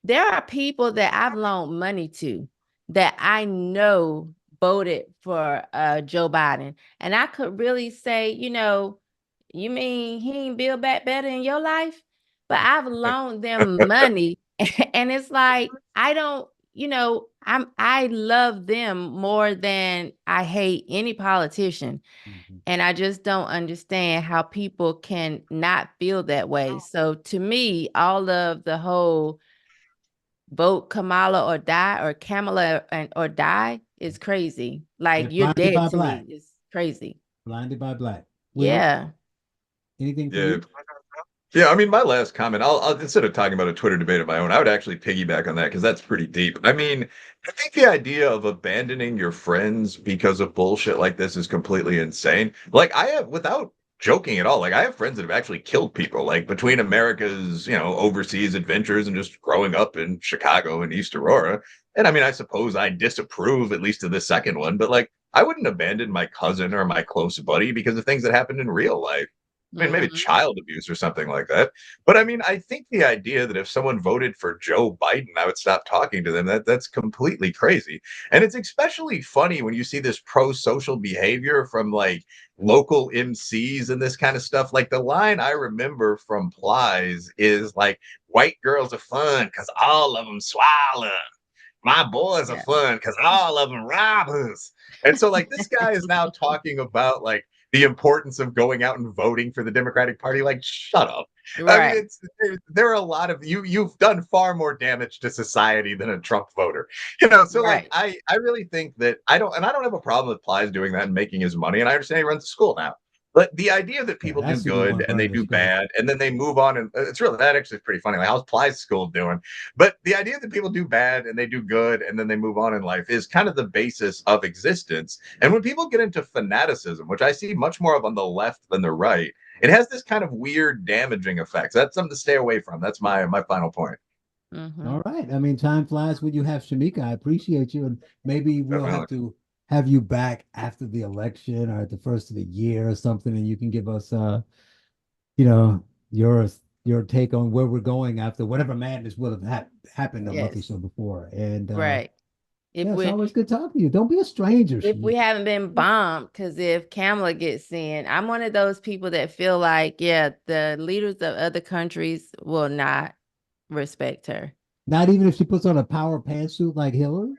there are people that I've loaned money to that I know voted for Joe Biden. And I could really say, you mean he ain't build back better in your life? But I've loaned them money. And it's like, I don't, I love them more than I hate any politician. Mhm. And I just don't understand how people can not feel that way. So to me, all of the whole vote Kamala or die or Kamala or die is crazy. Yeah, Like you're blinded dead by to black. me. It's crazy. Blinded by black. Will, Yeah. anything from Yeah. you? Yeah, I mean, my last comment, I'll instead of talking about a Twitter debate of my own, I would actually piggyback on that because that's pretty deep. I mean, I think the idea of abandoning your friends because of bullshit like this is completely insane. Like, I have, without joking at all, like, I have friends that have actually killed people, like, between America's, overseas adventures and just growing up in Chicago and East Aurora. And I mean, I suppose I disapprove at least of the second one, but like, I wouldn't abandon my cousin or my close buddy because of things that happened in real life. I mean, maybe Mhm. child abuse or something like that. But I mean, I think the idea that if someone voted for Joe Biden, I would stop talking to them, that's completely crazy. And it's especially funny when you see this pro-social behavior from like local MCs and this kind of stuff. Like the line I remember from Plies is like, white girls are fun because all of them swallow. My boys are Yeah. fun because all of them rob us. And so, like, this guy is now talking about like the importance of going out and voting for the Democratic Party. Like, shut up. I mean, Right. there are a lot of you. You've done far more damage to society than a Trump voter. So like, Right. I really think that I don't have a problem with Plies doing that and making his money. And I understand he runs a school now. But the idea that Yeah, people do that's who we good want and they running the do school. bad and then they move on, and it's really that actually is pretty funny. Like, how's Plies school doing? But the idea that people do bad and they do good and then they move on in life is kind of the basis of existence. And when people get into fanaticism, which I see much more of on the left than the right, it has this kind of weird damaging effect. So that's something to stay away from. That's my final point. Mhm. All right. I mean, time flies when you have Shemeka. I appreciate you, and maybe we'll Definitely. have to have you back after the election or at the first of the year or something, and you can give us, you know, your your take on where we're going after whatever madness would have happened a month or Yes. so before. And Right. If yeah, it's we always good talking to you. Don't be a stranger, if we Shemeka. haven't been bombed, because if Kamala gets in, I'm one of those people that feel like, yeah, the leaders of other countries will not respect her. Not even if she puts on a power pantsuit like Hillary.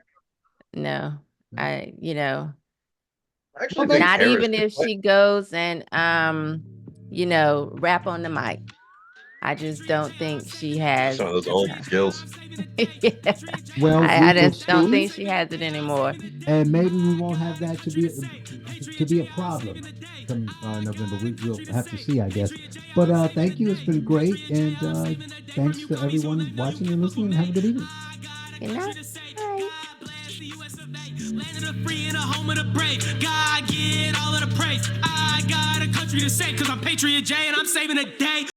No. No? I, I Well, actually think maybe not Harris even could if play she goes and rap on the mic. I just don't think she has some of those the old time. skills. Yeah. well, we I will just don't see. think she has it anymore. And maybe we won't have that to be a problem come November. We'll have to see, I guess. But thank you. It's been great, and thanks to everyone watching and listening. Have a good evening. Good night. Land of the free and a home of the brave. God get all of the praise. I got a country to save because I'm Patriot J and I'm saving the day.